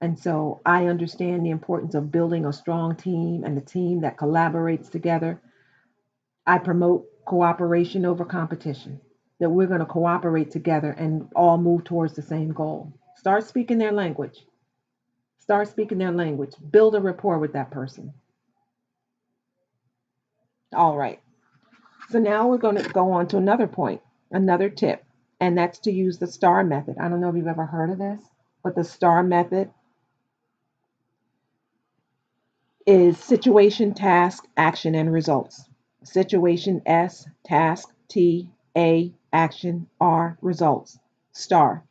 And so I understand the importance of building a strong team and a team that collaborates together. I promote cooperation over competition, that we're going to cooperate together and all move towards the same goal. Start speaking their language. Start speaking their language. Build a rapport with that person. All right. So now we're going to go on to another point, another tip, and that's to use the STAR method. I don't know if you've ever heard of this, but the STAR method is situation, task, action, and results. Situation S, task T, A, action R, results. STAR.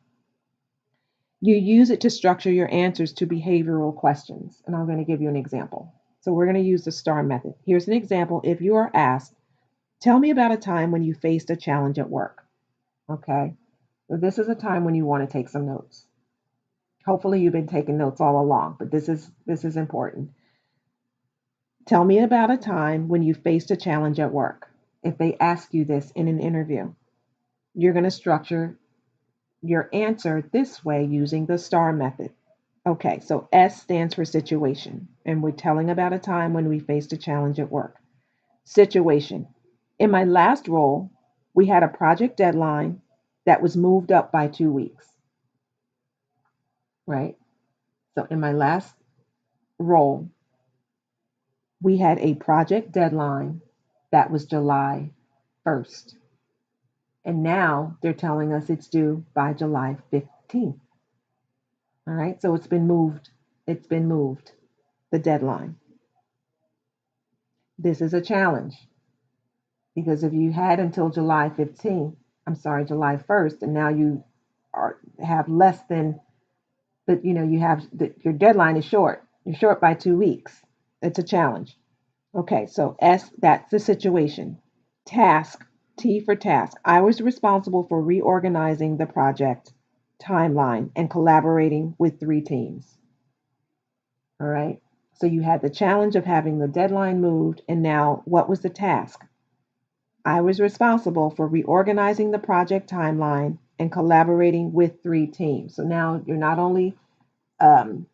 You use it to structure your answers to behavioral questions. And I'm going to give you an example. So we're going to use the STAR method. Here's an example. If you are asked, tell me about a time when you faced a challenge at work. Okay. So this is a time when you want to take some notes. Hopefully you've been taking notes all along, but this is important. Tell me about a time when you faced a challenge at work. If they ask you this in an interview, you're going to structure your answer this way using the STAR method. Okay, so S stands for situation, and we're telling about a time when we faced a challenge at work. Situation. In my last role, we had a project deadline that was moved up by 2 weeks, right? So in my last role, we had a project deadline that was July 1st. And now they're telling us it's due by July 15th. All right, so it's been moved. It's been moved, the deadline. This is a challenge because if you had until July 15th, I'm sorry, July 1st, and now have less than, but you have your deadline is short. You're short by 2 weeks. It's a challenge. Okay, so S, that's the situation. Task, T for task. I was responsible for reorganizing the project timeline and collaborating with 3 teams. All right. So you had the challenge of having the deadline moved, and now what was the task? I was responsible for reorganizing the project timeline and collaborating with 3 teams. So now you're not only um,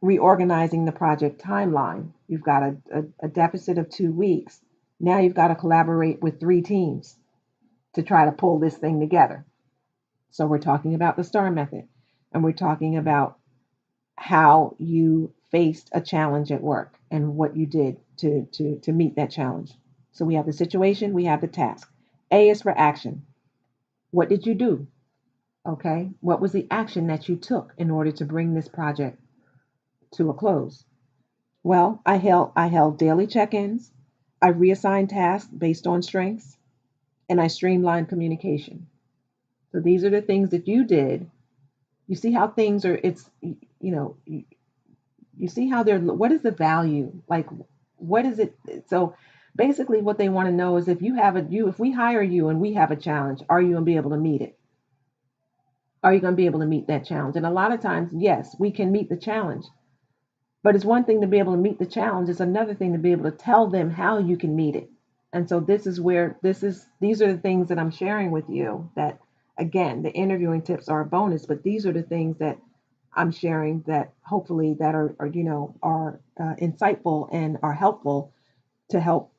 reorganizing the project timeline, you've got a deficit of 2 weeks. Now you've got to collaborate with 3 teams to try to pull this thing together. So we're talking about the STAR method, and we're talking about how you faced a challenge at work and what you did to meet that challenge. So we have the situation, we have the task. A is for action. What did you do? Okay. What was the action that you took in order to bring this project to a close? Well, I held daily check-ins. I reassigned tasks based on strengths, and I streamlined communication. So these are the things that you did. You see how things are, you see how they're, what is the value? Like, what is it? So basically what they want to know is if we hire you and we have a challenge, are you going to be able to meet it? Are you going to be able to meet that challenge? And a lot of times, yes, we can meet the challenge. But it's one thing to be able to meet the challenge, it's another thing to be able to tell them how you can meet it. And so this is where these are the things that I'm sharing with you that, again, the interviewing tips are a bonus, but these are the things that I'm sharing that hopefully that are insightful and are helpful to help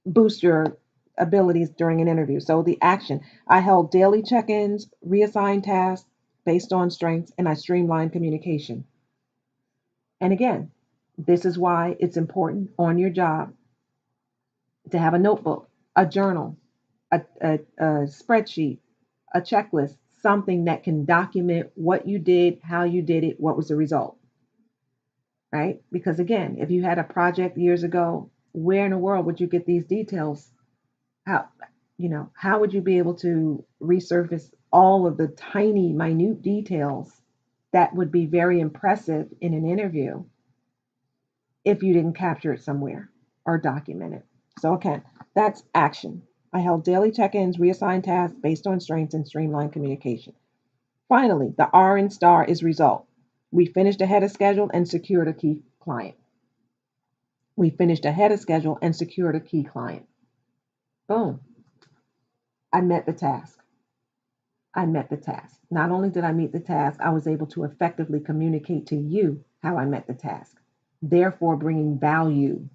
boost your abilities during an interview. So the action, I held daily check-ins, reassigned tasks based on strengths, and I streamlined communication. And again, this is why it's important on your job to have a notebook, a journal, a spreadsheet, a checklist, something that can document what you did, how you did it, what was the result, right? Because again, if you had a project years ago, where in the world would you get these details? How, how would you be able to resurface all of the tiny, minute details that would be very impressive in an interview if you didn't capture it somewhere or document it? So, again, that's action. I held daily check ins, reassigned tasks based on strengths, and streamlined communication. Finally, the R in STAR is result. We finished ahead of schedule and secured a key client. We finished ahead of schedule and secured a key client. Boom. I met the task. I met the task. Not only did I meet the task, I was able to effectively communicate to you how I met the task, therefore bringing value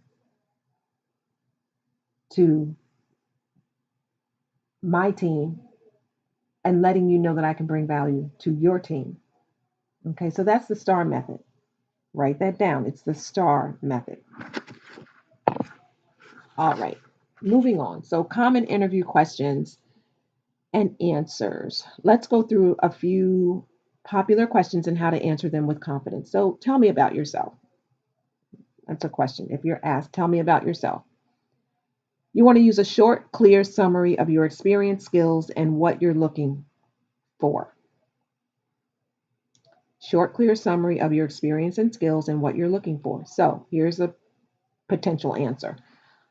to my team and letting you know that I can bring value to your team. Okay, so that's the STAR method. Write that down. It's the STAR method. All right, moving on. So, common interview questions and answers. Let's go through a few popular questions and how to answer them with confidence. So, tell me about yourself. That's a question. If you're asked, tell me about yourself. You want to use a short, clear summary of your experience, skills, and what you're looking for. Short, clear summary of your experience and skills and what you're looking for. So here's a potential answer.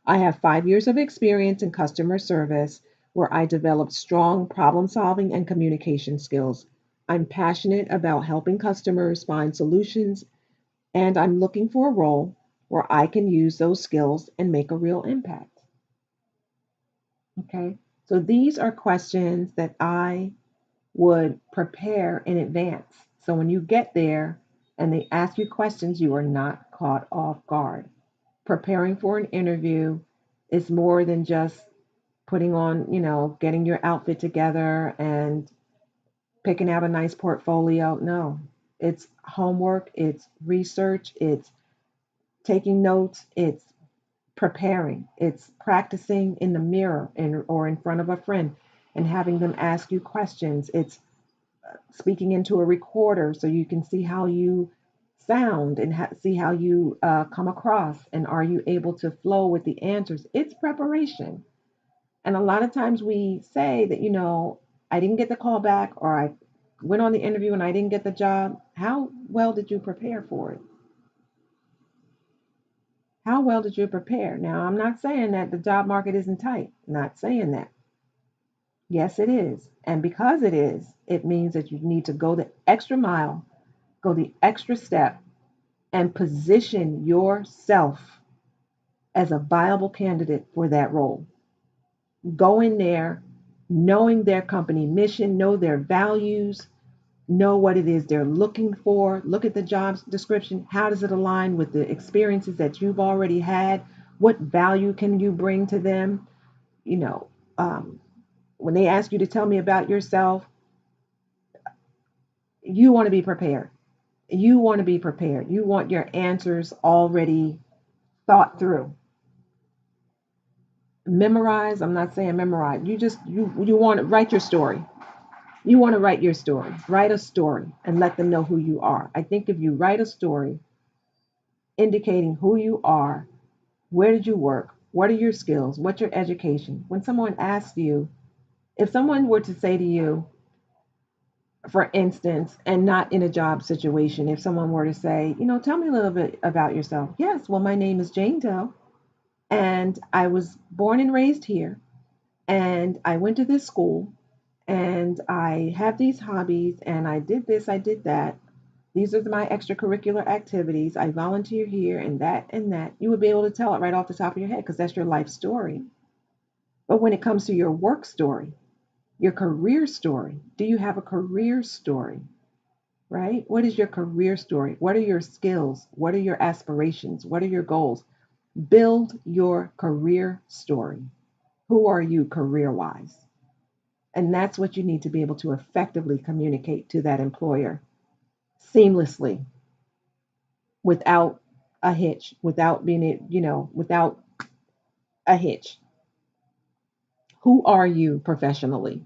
I have 5 years of experience in customer service where I developed strong problem solving and communication skills. I'm passionate about helping customers find solutions, and I'm looking for a role where I can use those skills and make a real impact. Okay, so these are questions that I would prepare in advance. So when you get there and they ask you questions, you are not caught off guard. Preparing for an interview is more than just putting on, getting your outfit together and picking out a nice portfolio. No, it's homework, it's research, it's taking notes, it's preparing, it's practicing in the mirror or in front of a friend and having them ask you questions. It's speaking into a recorder so you can see how you sound and see how you come across and are you able to flow with the answers. It's preparation. And a lot of times we say that, I didn't get the call back or I went on the interview and I didn't get the job. How well did you prepare for it? How well did you prepare? Now, I'm not saying that the job market isn't tight. Not saying that. Yes, it is. And because it is, it means that you need to go the extra mile, go the extra step, and position yourself as a viable candidate for that role. Go in there knowing their company mission, know their values, know what it is they're looking for. Look at the job description. How does it align with the experiences that you've already had? What value can you bring to them? You know, um, when they ask you to tell me about yourself, you want to be prepared. You want to be prepared. You want your answers already thought through. Memorize, I'm not saying memorize. You want to write your story. You want to write your story. Write a story and let them know who you are. I think if you write a story indicating who you are, where did you work, what are your skills, what's your education, when someone asks you, if someone were to say to you, for instance, and not in a job situation, if someone were to say, tell me a little bit about yourself. Yes, well, my name is Jane Doe, and I was born and raised here, and I went to this school, and I have these hobbies, and I did this, I did that. These are my extracurricular activities. I volunteer here and that and that. You would be able to tell it right off the top of your head because that's your life story. But when it comes to your work story, your career story, do you have a career story? Right? What is your career story? What are your skills? What are your aspirations? What are your goals? Build your career story. Who are you career wise? And that's what you need to be able to effectively communicate to that employer seamlessly without a hitch, without being, without a hitch. Who are you professionally?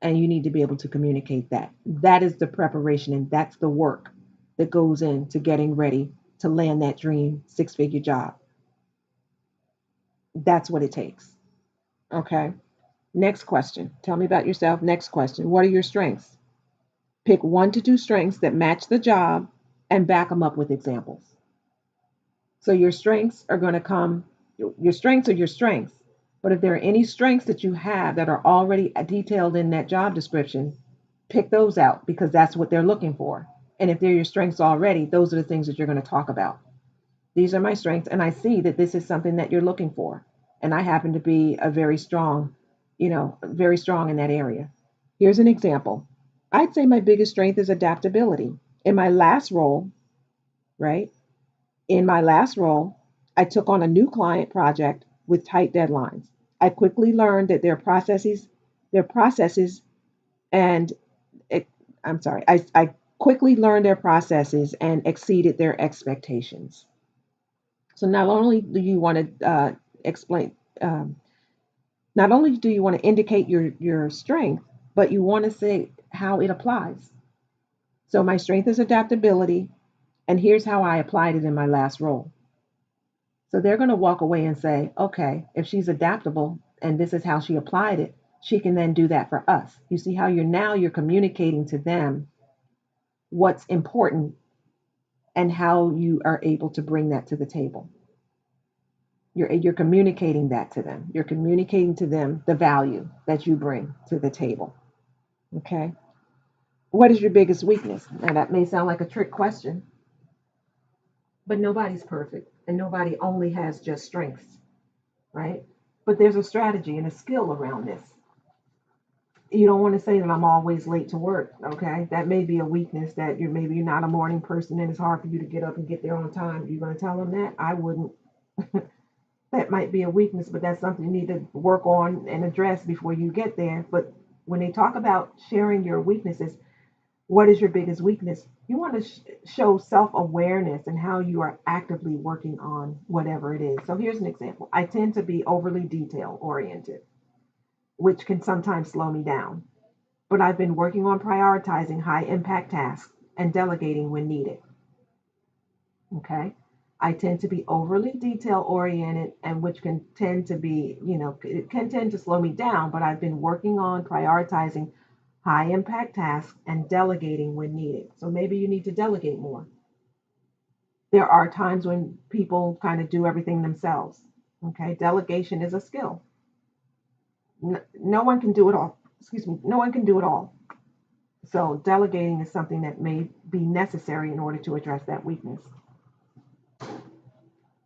And you need to be able to communicate that. That is the preparation and that's the work that goes into getting ready to land that dream 6-figure job. That's what it takes. Okay. Next question. Tell me about yourself. Next question. What are your strengths? Pick 1 to 2 strengths that match the job and back them up with examples. So your strengths are going to come, your strengths are your strengths. But if there are any strengths that you have that are already detailed in that job description, pick those out because that's what they're looking for. And if they're your strengths already, those are the things that you're going to talk about. These are my strengths, and I see that this is something that you're looking for. And I happen to be a very strong, very strong in that area. Here's an example. I'd say my biggest strength is adaptability. In my last role, right? In my last role, I took on a new client project with tight deadlines. I quickly learned that their processes, and it, I'm sorry, I quickly learned their processes and exceeded their expectations. So not only do you want to explain, um, not only do you want to indicate your strength, but you want to say how it applies. So my strength is adaptability, and here's how I applied it in my last role. So they're going to walk away and say, okay, if she's adaptable and this is how she applied it, she can then do that for us. You see how you're communicating to them what's important and how you are able to bring that to the table. You're communicating that to them. You're communicating to them the value that you bring to the table. Okay. What is your biggest weakness? Now that may sound like a trick question, but nobody's perfect and nobody only has just strengths, right? But there's a strategy and a skill around this. You don't want to say that I'm always late to work, okay? That may be a weakness that you're not a morning person and it's hard for you to get up and get there on time. You're going to tell them that? I wouldn't. That might be a weakness, but that's something you need to work on and address before you get there. But when they talk about sharing your weaknesses, what is your biggest weakness? You want to show self awareness and how you are actively working on whatever it is. So here's an example. I tend to be overly detail oriented, which can sometimes slow me down. But I've been working on prioritizing high impact tasks and delegating when needed. Okay. I tend to be overly detail oriented and which can tend to be, it can tend to slow me down, but I've been working on prioritizing high impact tasks and delegating when needed. So maybe you need to delegate more. There are times when people kind of do everything themselves. Okay. Delegation is a skill. No one can do it all. Excuse me. No one can do it all. So delegating is something that may be necessary in order to address that weakness.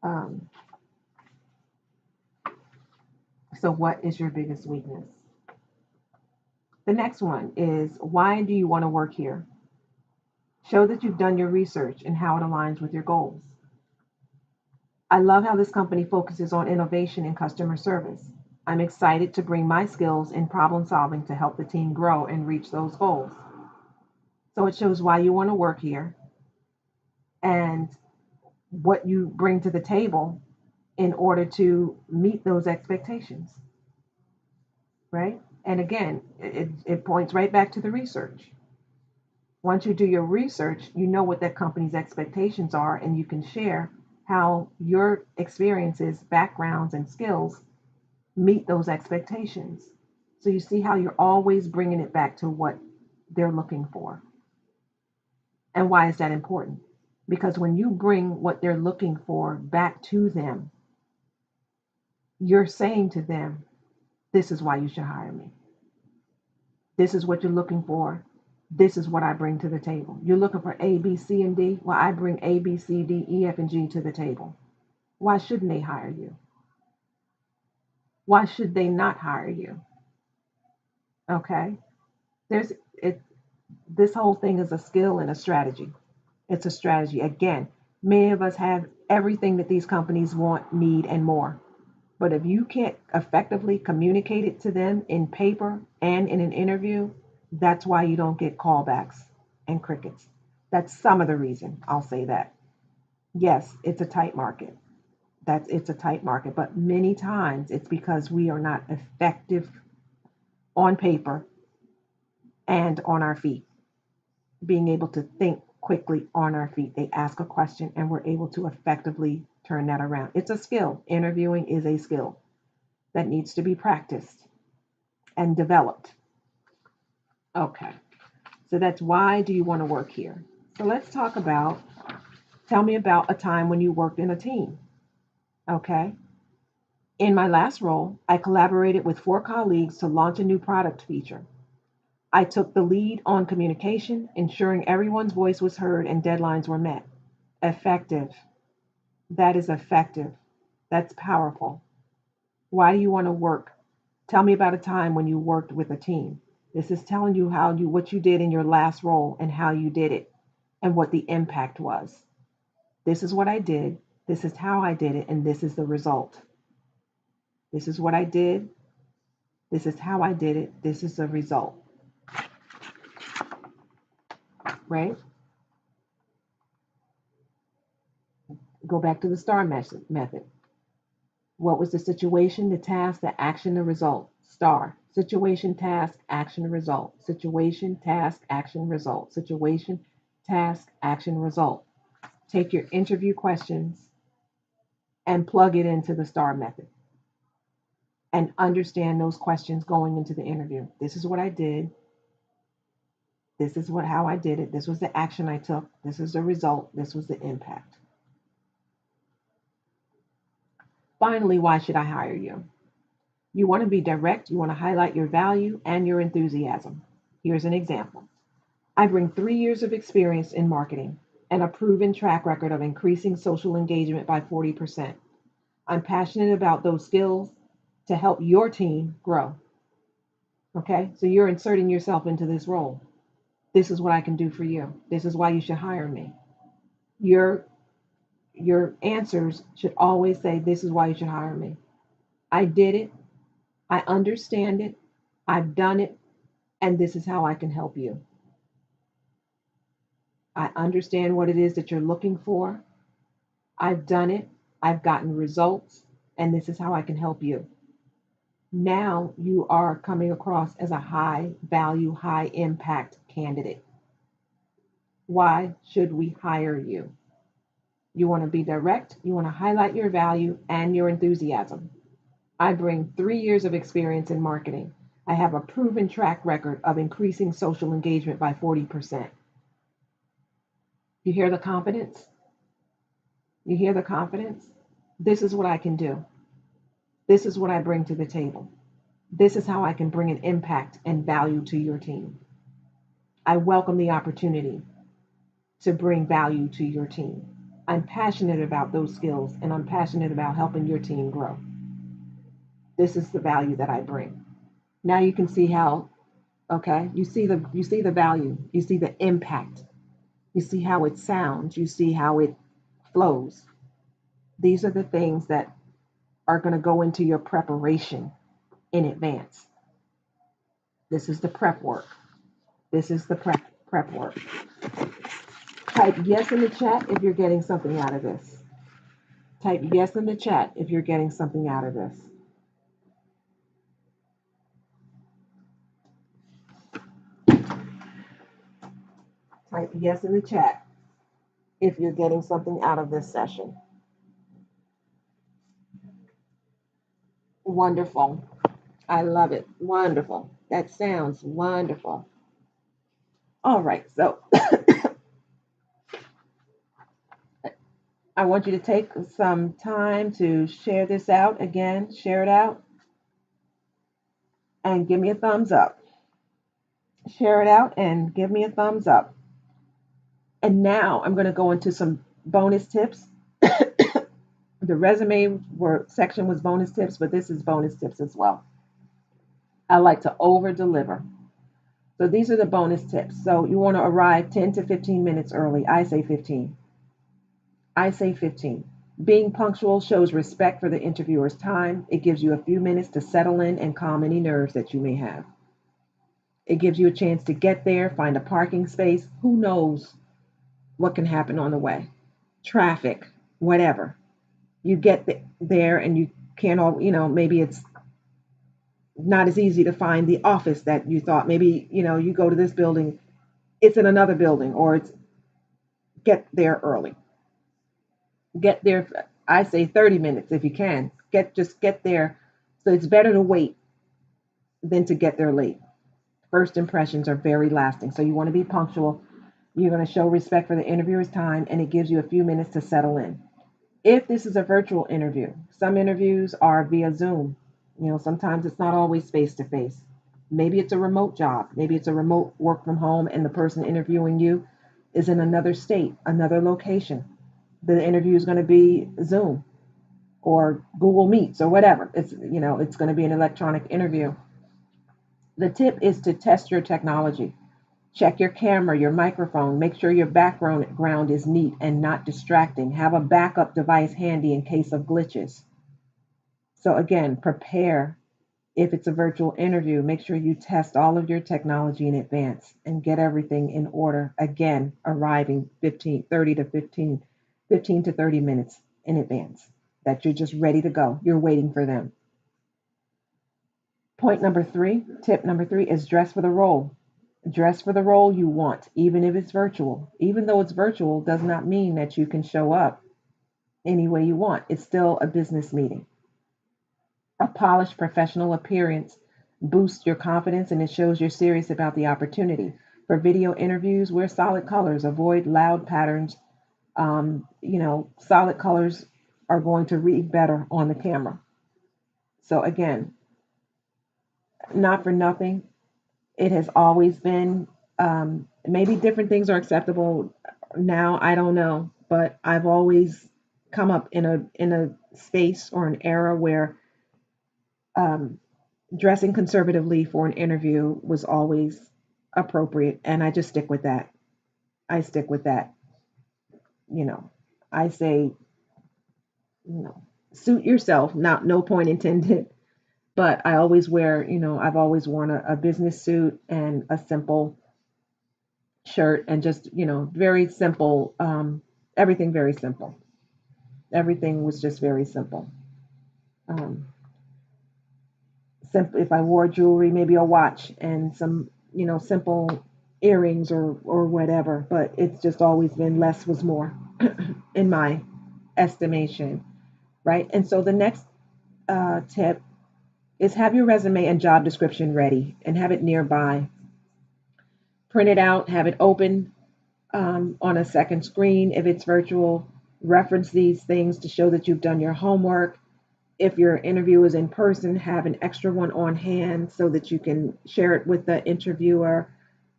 Um, so what is your biggest weakness? The next one is why do you want to work here? Show that you've done your research and how it aligns with your goals. I love how this company focuses on innovation and customer service. I'm excited to bring my skills in problem solving to help the team grow and reach those goals. So it shows why you want to work here and what you bring to the table in order to meet those expectations, right? And again, it points right back to the research. Once you do your research, you know what that company's expectations are, and you can share how your experiences, backgrounds, and skills meet those expectations. So you see how you're always bringing it back to what they're looking for. And why is that important? Because when you bring what they're looking for back to them, you're saying to them, this is why you should hire me. This is what you're looking for. This is what I bring to the table. You're looking for A, B, C, and D. Well, I bring A, B, C, D, E, F, and G to the table. Why shouldn't they hire you? Why should they not hire you? Okay. There's it. This whole thing is a skill and a strategy. It's a strategy. Again, many of us have everything that these companies want, need, and more. But if you can't effectively communicate it to them in paper and in an interview, that's why you don't get callbacks and crickets. That's some of the reason. I'll say that. Yes, it's a tight market. It's a tight market, but many times it's because we are not effective on paper and on our feet, being able to think quickly on our feet. They ask a question and we're able to effectively turn that around. It's a skill. Interviewing is a skill that needs to be practiced and developed. Okay, so that's why do you want to work here? So let's talk about, tell me about a time when you worked in a team. Okay, in my last role, I collaborated with 4 colleagues to launch a new product feature. I took the lead on communication, ensuring everyone's voice was heard and deadlines were met. Effective. That is effective. That's powerful. Why do you want to work? Tell me about a time when you worked with a team. This is telling you how you what you did in your last role and how you did it and what the impact was. This is what I did. This is how I did it and this is the result. This is what I did. This is how I did it. This is the result. Right? Go back to the STAR method. What was the situation, the task, the action, the result? STAR. Situation, task, action, result. Situation, task, action, result. Situation, task, action, result. Take your interview questions and plug it into the STAR method and understand those questions going into the interview. This is what I did. This is what how I did it. This was the action I took. This is the result. This was the impact. Finally, why should I hire you? You want to be direct, you want to highlight your value and your enthusiasm. Here's an example. I bring 3 years of experience in marketing and a proven track record of increasing social engagement by 40%. I'm passionate about those skills to help your team grow. Okay, so you're inserting yourself into this role. This is what I can do for you. This is why you should hire me. Your your answers should always say, this is why you should hire me. I did it. I understand it. I've done it. And this is how I can help you. I understand what it is that you're looking for. I've done it. I've gotten results. And this is how I can help you. Now you are coming across as a high value, high impact candidate. Why should we hire you? You want to be direct, you want to highlight your value and your enthusiasm. I bring 3 years of experience in marketing. I have a proven track record of increasing social engagement by 40%. You hear the confidence? You hear the confidence? This is what I can do. This is what I bring to the table. This is how I can bring an impact and value to your team. I welcome the opportunity to bring value to your team. I'm passionate about those skills and I'm passionate about helping your team grow. This is the value that I bring. Now you can see how, okay, you see the value, you see the impact, you see how it sounds, you see how it flows. These are the things that are going to go into your preparation in advance. This is the prep work. This is the prep work. Type yes in the chat if you're getting something out of this. Type yes in the chat if you're getting something out of this. Type yes in the chat if you're getting something out of this session. Wonderful. I love it. Wonderful. That sounds wonderful. All right, so I want you to take some time to share this out again, share it out, and give me a thumbs up. share it out, and give me a thumbs up. And now I'm going to go into some bonus tips. The section was bonus tips, but this is bonus tips as well. I like to over deliver. So these are the bonus tips. So you want to arrive 10 to 15 minutes early. I say 15. I say 15. Being punctual shows respect for the interviewer's time. It gives you a few minutes to settle in and calm any nerves that you may have. It gives you a chance to get there, find a parking space. Who knows what can happen on the way? Traffic, whatever. You get there and you can't all, maybe it's not as easy to find the office that you thought. Maybe, you go to this building, it's in another building, or it's get there early. Get there, I say 30 minutes if you can. Just get there. So it's better to wait than to get there late. First impressions are very lasting. So you want to be punctual. You're going to show respect for the interviewer's time, and it gives you a few minutes to settle in. If this is a virtual interview, some interviews are via Zoom. Sometimes it's not always face to face. Maybe it's a remote job. Maybe it's a remote work from home, and the person interviewing you is in another state, another location. The interview is going to be Zoom or Google Meets or whatever. It's going to be an electronic interview. The tip is to test your technology. Check your camera, your microphone. Make sure your background is neat and not distracting. Have a backup device handy in case of glitches. So again, prepare. If it's a virtual interview, make sure you test all of your technology in advance and get everything in order. Again, arriving 15 to 30 minutes in advance, that you're just ready to go. You're waiting for them. Tip number three is dress for the role. Dress for the role you want, even if it's virtual. Even though it's virtual, does not mean that you can show up any way you want. It's still a business meeting. A polished professional appearance boosts your confidence and it shows you're serious about the opportunity. For video interviews, wear solid colors, avoid loud patterns. Solid colors are going to read better on the camera. So, again, not for nothing, it has always been, maybe different things are acceptable now, I don't know, but I've always come up in a space or an era where um, dressing conservatively for an interview was always appropriate, and I just stick with that. I stick with that. You know, I say, suit yourself. Not no point intended, but I always wear. I've always worn a business suit and a simple shirt, and just very simple. Everything very simple. Everything was just very simple. Um, Simple. If I wore jewelry, maybe a watch and some, simple earrings or whatever. But it's just always been less was more, in my estimation, right? And so the next tip is have your resume and job description ready and have it nearby. Print it out, have it open on a second screen if it's virtual. Reference these things to show that you've done your homework. If your interview is in person, have an extra one on hand so that you can share it with the interviewer.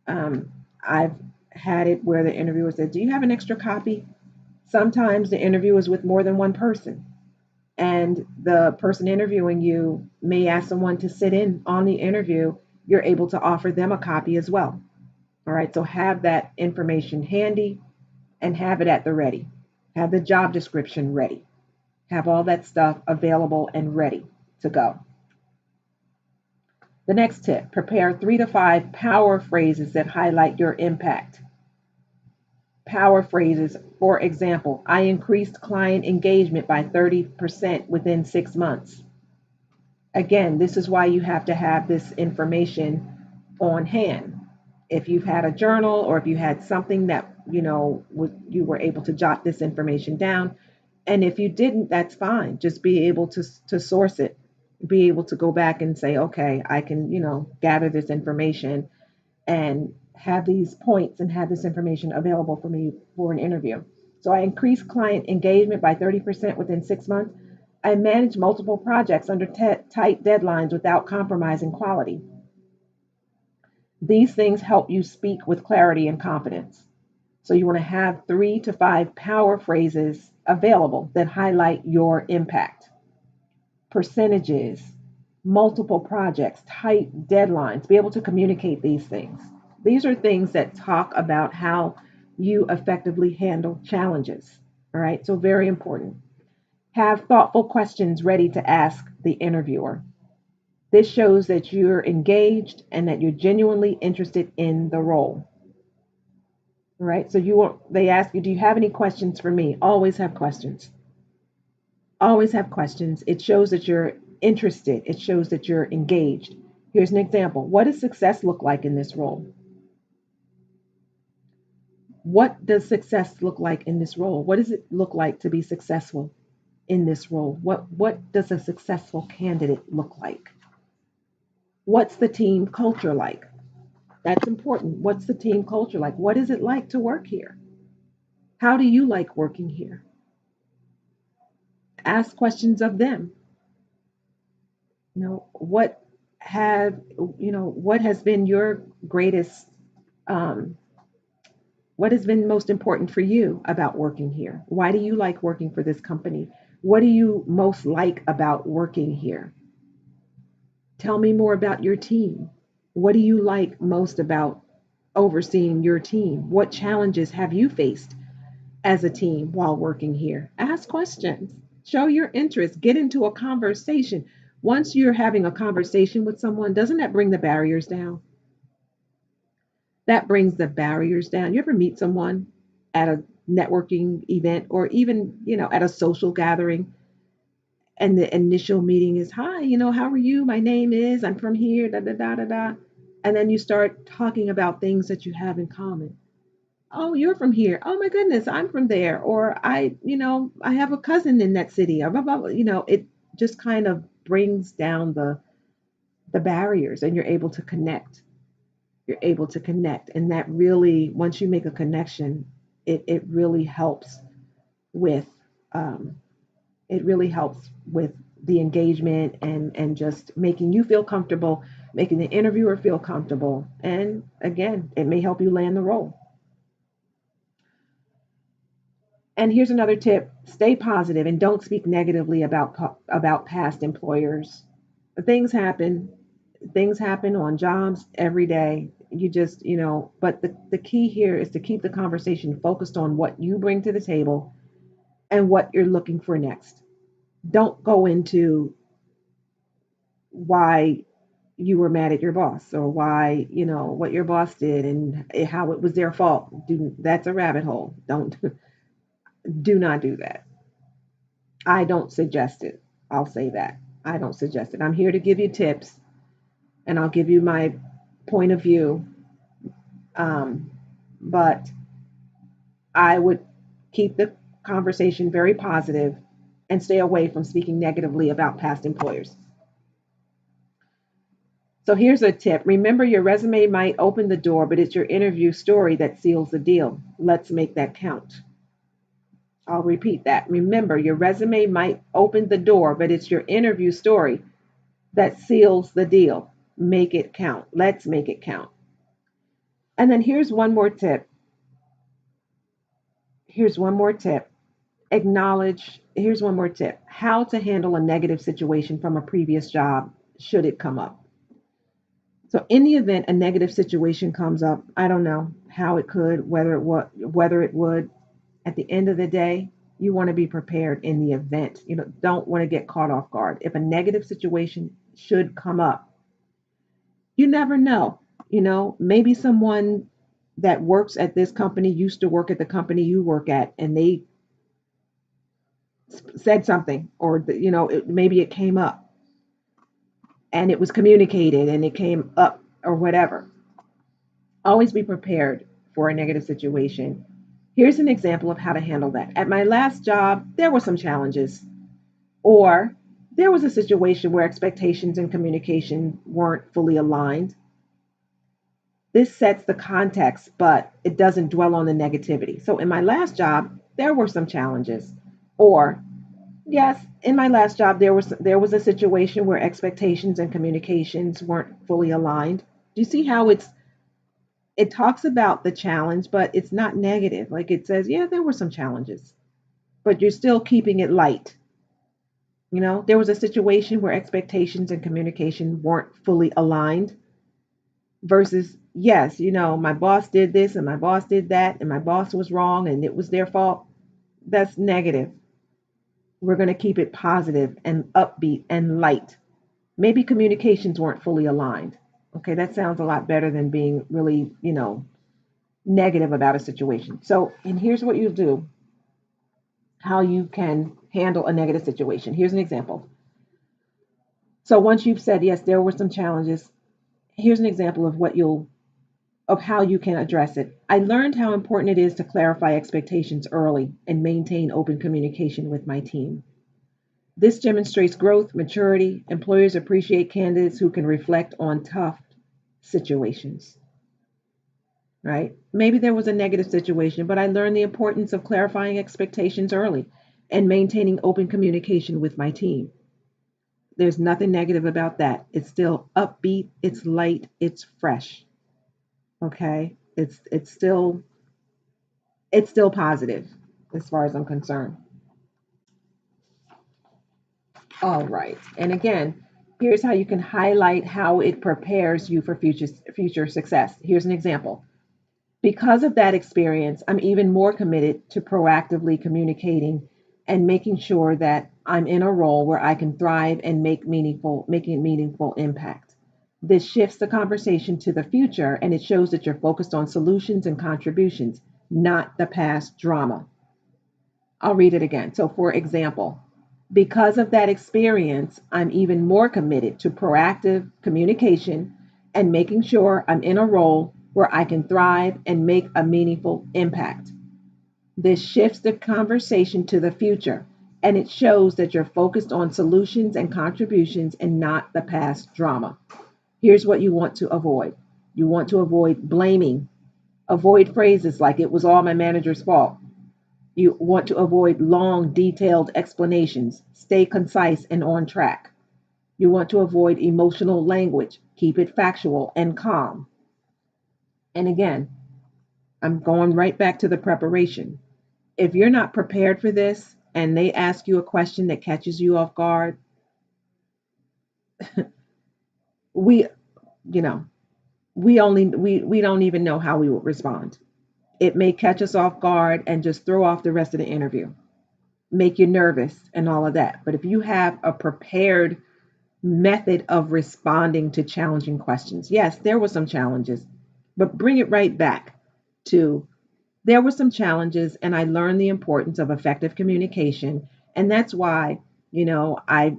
I've had it where the interviewer said, "Do you have an extra copy?" Sometimes the interview is with more than one person, and the person interviewing you may ask someone to sit in on the interview. You're able to offer them a copy as well. All right, so have that information handy and have it at the ready. Have the job description ready. Have all that stuff available and ready to go. The next tip, prepare 3 to 5 power phrases that highlight your impact. Power phrases, for example, I increased client engagement by 30% within 6 months. Again, this is why you have to have this information on hand. If you've had a journal or if you had something that, you were able to jot this information down. And if you didn't, that's fine. Just be able to source it, be able to go back and say, okay, I can, gather this information and have these points and have this information available for me for an interview. So I increased client engagement by 30% within 6 months. I managed multiple projects under tight deadlines without compromising quality. These things help you speak with clarity and confidence. So you want to have 3 to 5 power phrases available that highlight your impact, percentages, multiple projects, tight deadlines, be able to communicate these things. These are things that talk about how you effectively handle challenges. All right, so very important. Have thoughtful questions ready to ask the interviewer. This shows that you're engaged and that you're genuinely interested in the role. All right, so they ask you, do you have any questions for me? Always have questions. Always have questions. It shows that you're interested, it shows that you're engaged. Here's an example. What does success look like in this role? What does success look like in this role? What does it look like to be successful in this role? What does a successful candidate look like? What's the team culture like? That's important. What's the team culture like? What is it like to work here? How do you like working here? Ask questions of them. You know, have what has been your greatest um, what has been most important for you about working here? Why do you like working for this company? What do you most like about working here? Tell me more about your team. What do you like most about overseeing your team? What challenges have you faced as a team while working here? Ask questions, show your interest, get into a conversation. Once you're having a conversation with someone, doesn't that bring the barriers down? That brings the barriers down. You ever meet someone at a networking event or even, at a social gathering and the initial meeting is, hi, how are you? My name is, I'm from here, da da da da da. And then you start talking about things that you have in common. Oh, you're from here. Oh my goodness, I'm from there. Or I have a cousin in that city. Or blah, blah, blah. It just kind of brings down the barriers and you're able to connect. You're able to connect. And that really, once you make a connection, it really helps with um, it really helps with the engagement and just making you feel comfortable, making the interviewer feel comfortable. And again, it may help you land the role. And here's another tip: stay positive and don't speak negatively about past employers. Things happen. Things happen on jobs every day. You just, but the key here is to keep the conversation focused on what you bring to the table and what you're looking for next. Don't go into why you were mad at your boss or why, what your boss did and how it was their fault. That's a rabbit hole. Don't do not do that. I don't suggest it. I'll say that. I don't suggest it. I'm here to give you tips and I'll give you my point of view. Um, but I would keep the conversation very positive and stay away from speaking negatively about past employers. So here's a tip. Remember, your resume might open the door, but it's your interview story that seals the deal. Let's make that count. I'll repeat that. Remember, your resume might open the door, but it's your interview story that seals the deal. Make it count. Let's make it count. And then here's one more tip. Here's one more tip. Here's one more tip: how to handle a negative situation from a previous job should it come up. So in the event a negative situation comes up, I don't know how it could, whether it would. At the end of the day, you want to be prepared in the event. Don't want to get caught off guard. If a negative situation should come up, you never know. Maybe someone that works at this company used to work at the company you work at, and they said something, or maybe it came up and it was communicated and it came up or whatever. Always be prepared for a negative situation. Here's an example of how to handle that. At my last job, there were some challenges, or there was a situation where expectations and communication weren't fully aligned. This sets the context, but it doesn't dwell on the negativity. So, in my last job, there were some challenges, or yes, in my last job, there was a situation where expectations and communications weren't fully aligned. Do you see how it's it talks about the challenge, but it's not negative. Like it says, yeah, there were some challenges, but you're still keeping it light. There was a situation where expectations and communication weren't fully aligned versus, yes, my boss did this and my boss did that and my boss was wrong and it was their fault. That's negative. We're going to keep it positive and upbeat and light. Maybe communications weren't fully aligned. Okay, that sounds a lot better than being really, negative about a situation. So, and here's what you do, how you can handle a negative situation. Here's an example. So once you've said, yes, there were some challenges, here's an example of how you can address it. I learned how important it is to clarify expectations early and maintain open communication with my team. This demonstrates growth, maturity. Employers appreciate candidates who can reflect on tough situations, right? Maybe there was a negative situation, but I learned the importance of clarifying expectations early and maintaining open communication with my team. There's nothing negative about that. It's still upbeat, it's light, it's fresh. Okay? It's still positive as far as I'm concerned. All right. And again, here's how you can highlight how it prepares you for future success. Here's an example. Because of that experience, I'm even more committed to proactively communicating and making sure that I'm in a role where I can thrive and making a meaningful impact. This shifts the conversation to the future and it shows that you're focused on solutions and contributions, not the past drama. I'll read it again. So, for example, because of that experience, I'm even more committed to proactive communication and making sure I'm in a role where I can thrive and make a meaningful impact. This shifts the conversation to the future and it shows that you're focused on solutions and contributions and not the past drama. Here's what you want to avoid: you want to avoid blaming, avoid phrases like it was all my manager's fault. You want to avoid long, detailed explanations. Stay concise and on track. You want to avoid emotional language. Keep it factual and calm. And again, I'm going right back to the preparation. If you're not prepared for this and they ask you a question that catches you off guard, we, you know, we don't even know how we would respond. It may catch us off guard and just throw off the rest of the interview, make you nervous and all of that. But if you have a prepared method of responding to challenging questions. Yes, there were some challenges, but bring it right back to there were some challenges, and I learned the importance of effective communication. And that's why, I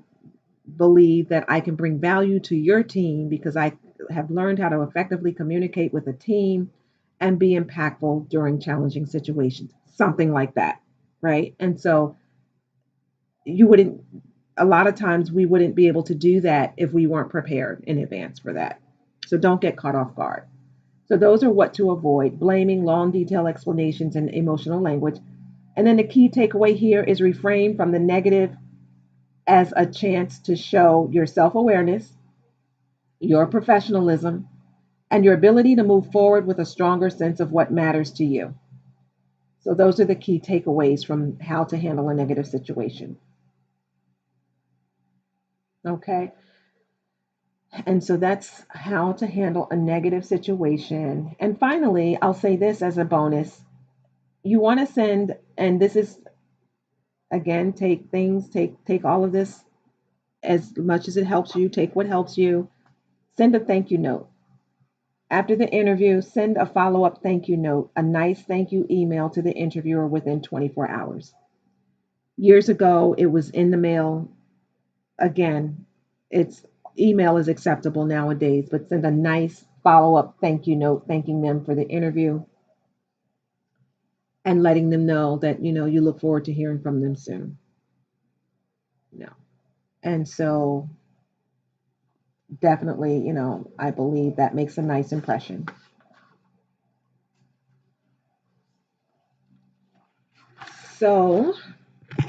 believe that I can bring value to your team because I have learned how to effectively communicate with a team and be impactful during challenging situations. Something like that, right? And so you wouldn't a lot of times we wouldn't be able to do that if we weren't prepared in advance for that. So don't get caught off guard. So those are what to avoid: blaming, long detailed explanations, and emotional language. And then the key takeaway here is refrain from the negative as a chance to show your self awareness, your professionalism, and your ability to move forward with a stronger sense of what matters to you. So those are the key takeaways from how to handle a negative situation. Okay. And so that's how to handle a negative situation. And finally, I'll say this as a bonus. You want to send, and this is again, take all of this as much as it helps you, take what helps you. Send a thank you note. After the interview, send a follow-up thank you note, a nice thank you email to the interviewer within 24 hours. Years ago, it was in the mail. Again, it's email is acceptable nowadays, but send a nice follow up thank you note thanking them for the interview and letting them know that you look forward to hearing from them soon. No. And so definitely, I believe that makes a nice impression. So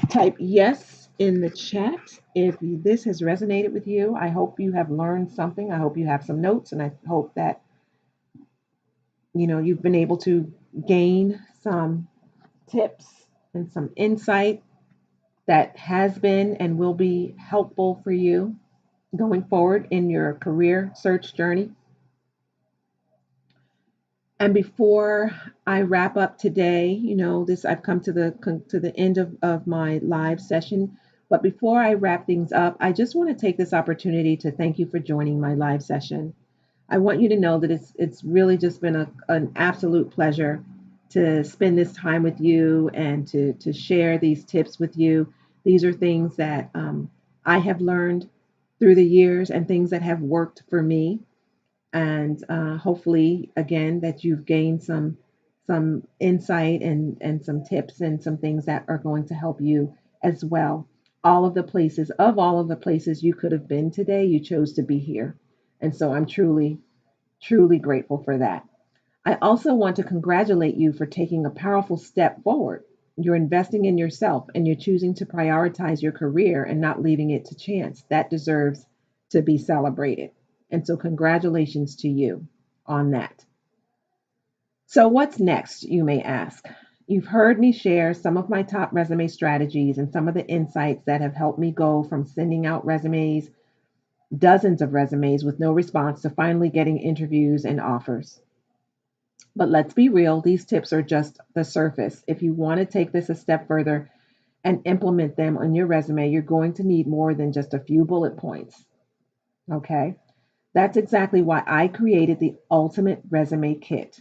type yes in the chat if this has resonated with you. I hope you have learned something. I hope you have some notes, and I hope that You've been able to gain some tips and some insight that has been and will be helpful for you going forward in your career search journey. And before I wrap up today, this I've come to the end of my live session. But before I wrap things up, I just want to take this opportunity to thank you for joining my live session. I want you to know that it's really just been an absolute pleasure to spend this time with you and to share these tips with you. These are things that I have learned through the years and things that have worked for me, and hopefully again that you've gained some insight and some tips and some things that are going to help you as well. All of the places you could have been today, you chose to be here, and so I'm truly grateful for that. I also want to congratulate you for taking a powerful step forward. You're investing in yourself and you're choosing to prioritize your career and not leaving it to chance. That deserves to be celebrated. And so, congratulations to you on that. So, what's next, you may ask? You've heard me share some of my top resume strategies and some of the insights that have helped me go from sending out resumes, dozens of resumes with no response, to finally getting interviews and offers. But let's be real, these tips are just the surface. If you want to take this a step further and implement them on your resume, you're going to need more than just a few bullet points. Okay? That's exactly why I created the Ultimate Resume Kit.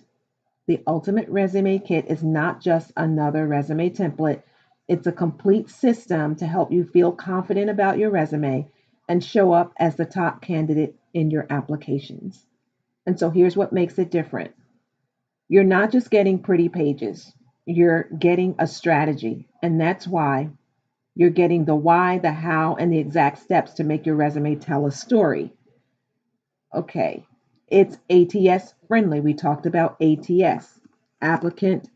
The Ultimate Resume Kit is not just another resume template, it's a complete system to help you feel confident about your resume and show up as the top candidate in your applications. And so here's what makes it different: you're not just getting pretty pages, you're getting a strategy. And that's why you're getting the why, the how, and the exact steps to make your resume tell a story. Okay, it's ATS friendly. We talked about ATS, applicant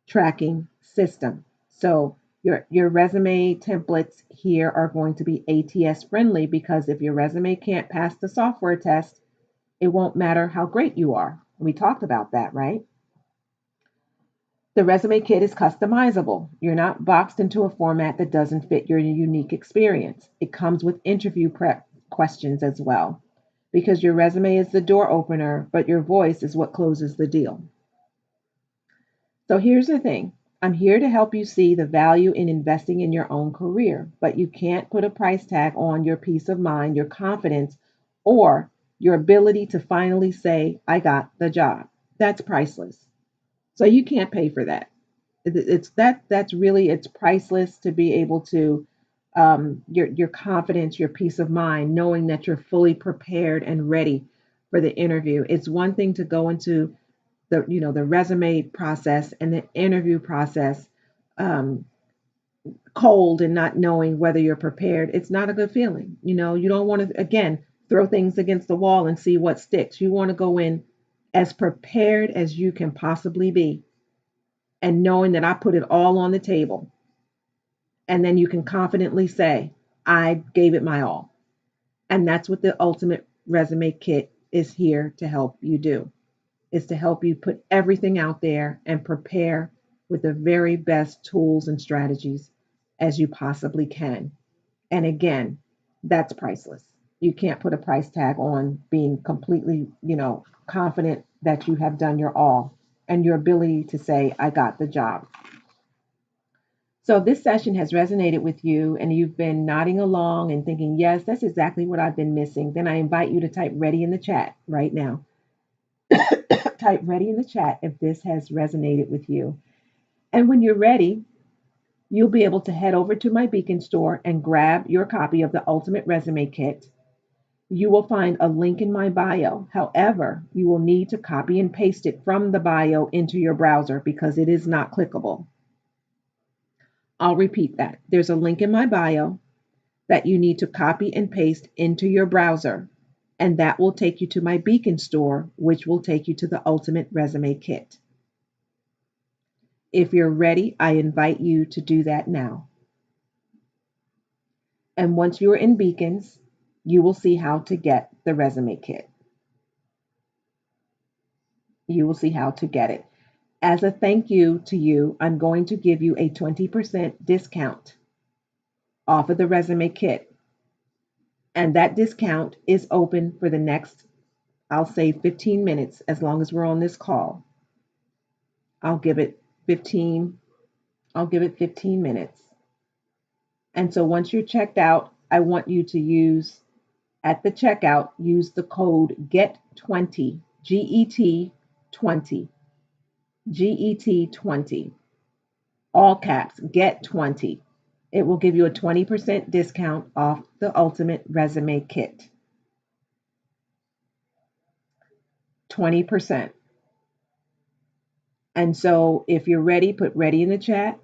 tracking system. So your resume templates here are going to be ATS friendly, because if your resume can't pass the software test, it won't matter how great you are. We talked about that, right? The resume kit is customizable. You're not boxed into a format that doesn't fit your unique experience. It comes with interview prep questions as well, because your resume is the door opener, but your voice is what closes the deal. So here's the thing: I'm here to help you see the value in investing in your own career, but you can't put a price tag on your peace of mind, your confidence, or your ability to finally say, I got the job. That's priceless. So you can't pay for that. That's really, it's priceless to be able to your confidence, your peace of mind, knowing that you're fully prepared and ready for the interview. It's one thing to go into the resume process and the interview process um, cold and not knowing whether you're prepared. It's not a good feeling. You don't want to, again, throw things against the wall and see what sticks. You want to go in as prepared as you can possibly be, and knowing that I put it all on the table. And then you can confidently say, I gave it my all. And that's what the Ultimate Resume Kit is here to help you do, is to help you put everything out there and prepare with the very best tools and strategies as you possibly can. And again, that's priceless. You can't put a price tag on being completely, confident that you have done your all and your ability to say, I got the job. So if this session has resonated with you and you've been nodding along and thinking, yes, that's exactly what I've been missing, then I invite you to type ready in the chat right now. Type ready in the chat if this has resonated with you. And when you're ready, you'll be able to head over to my Beacon store and grab your copy of the Ultimate Resume Kit. You will find a link in my bio. However, you will need to copy and paste it from the bio into your browser because it is not clickable. I'll repeat that. There's a link in my bio that you need to copy and paste into your browser, and that will take you to my Beacon store, which will take you to the Ultimate Resume Kit. If you're ready, I invite you to do that now. And once you're in Beacons, you will see how to get the Resume Kit. You will see how to get it. As a thank you to you, I'm going to give you a 20% discount off of the resume kit. And that discount is open for the next, I'll say 15 minutes, as long as we're on this call. I'll give it 15, I'll give it 15 minutes. And so once you're checked out, I want you to use at the checkout, use the code GET20, GET 20, GET 20, all caps, GET 20. It will give you a 20% discount off the Ultimate Resume Kit. 20%. And so if you're ready, put ready in the chat.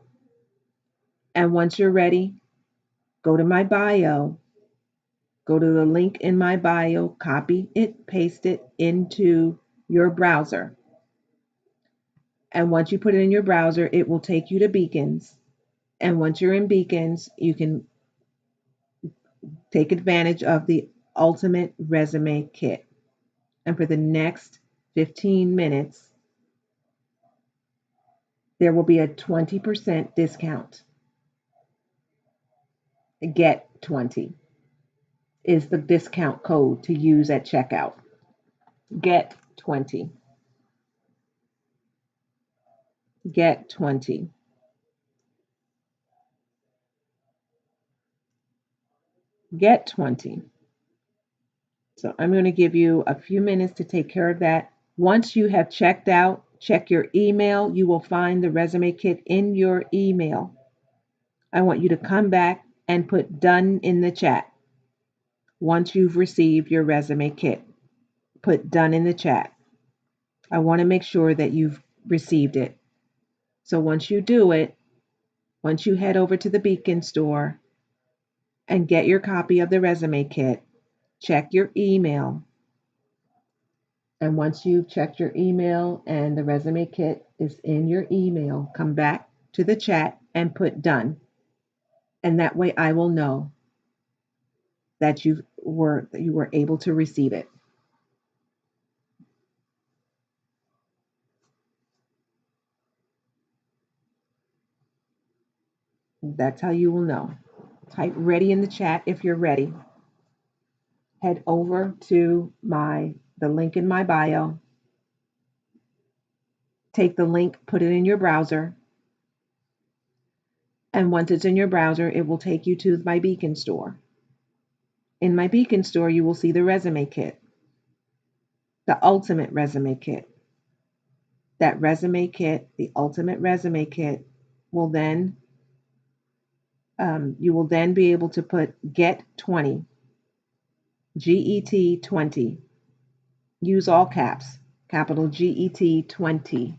And once you're ready, go to my bio, go to the link in my bio, copy it, paste it into your browser. And once you put it in your browser, it will take you to Beacons. And once you're in Beacons, you can take advantage of the Ultimate Resume Kit. And for the next 15 minutes, there will be a 20% discount. Get 20 is the discount code to use at checkout. Get 20. Get 20. Get 20. So I'm going to give you a few minutes to take care of that. Once you have checked out, check your email. You will find the resume kit in your email. I want you to come back and put done in the chat. Once you've received your resume kit, put done in the chat. I want to make sure that you've received it. So once you do it, once you head over to the Beacon store and get your copy of the resume kit, check your email. And once you've checked your email and the resume kit is in your email, come back to the chat and put done. And that way I will know that you were able to receive it. That's how you will know. Type ready in the chat if you're ready. Head over to the link in my bio. Take the link, put it in your browser. And once it's in your browser, it will take you to my Beacon store. In my Beacon store, you will see the resume kit, the Ultimate Resume Kit. That resume kit, the Ultimate Resume Kit, will then you will then be able to put Get 20, GET 20. Use all caps, capital GET 20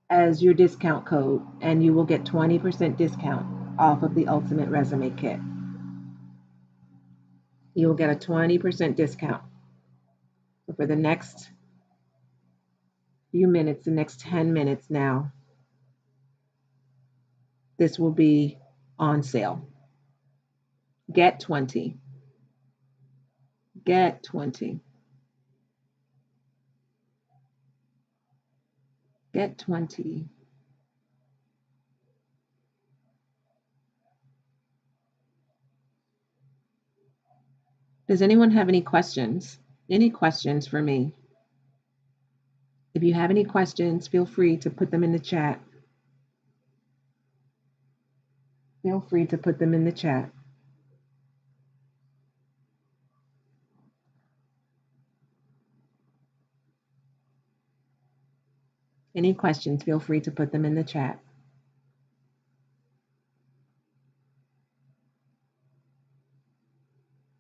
as your discount code, and you will get 20% discount off of the Ultimate Resume Kit. You will get a 20% discount. So for the next few minutes, the next 10 minutes now, this will be on sale. Get 20. Get 20. Get 20. Does anyone have any questions? Any questions for me? If you have any questions, feel free to put them in the chat. Feel free to put them in the chat. Any questions, feel free to put them in the chat.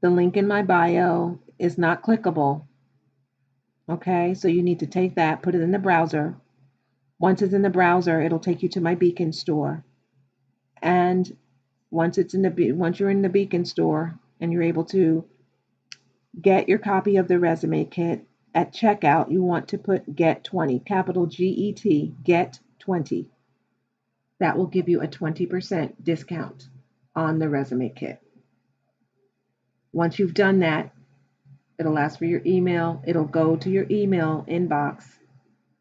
The link in my bio is not clickable. Okay, so you need to take that, put it in the browser. Once it's in the browser, it'll take you to my Beacon store. And once you're in the Beacon store and you're able to get your copy of the resume kit, at checkout, you want to put Get 20, capital GET, Get 20. That will give you a 20% discount on the resume kit. Once you've done that, It'll ask for your email. It'll go to your email inbox.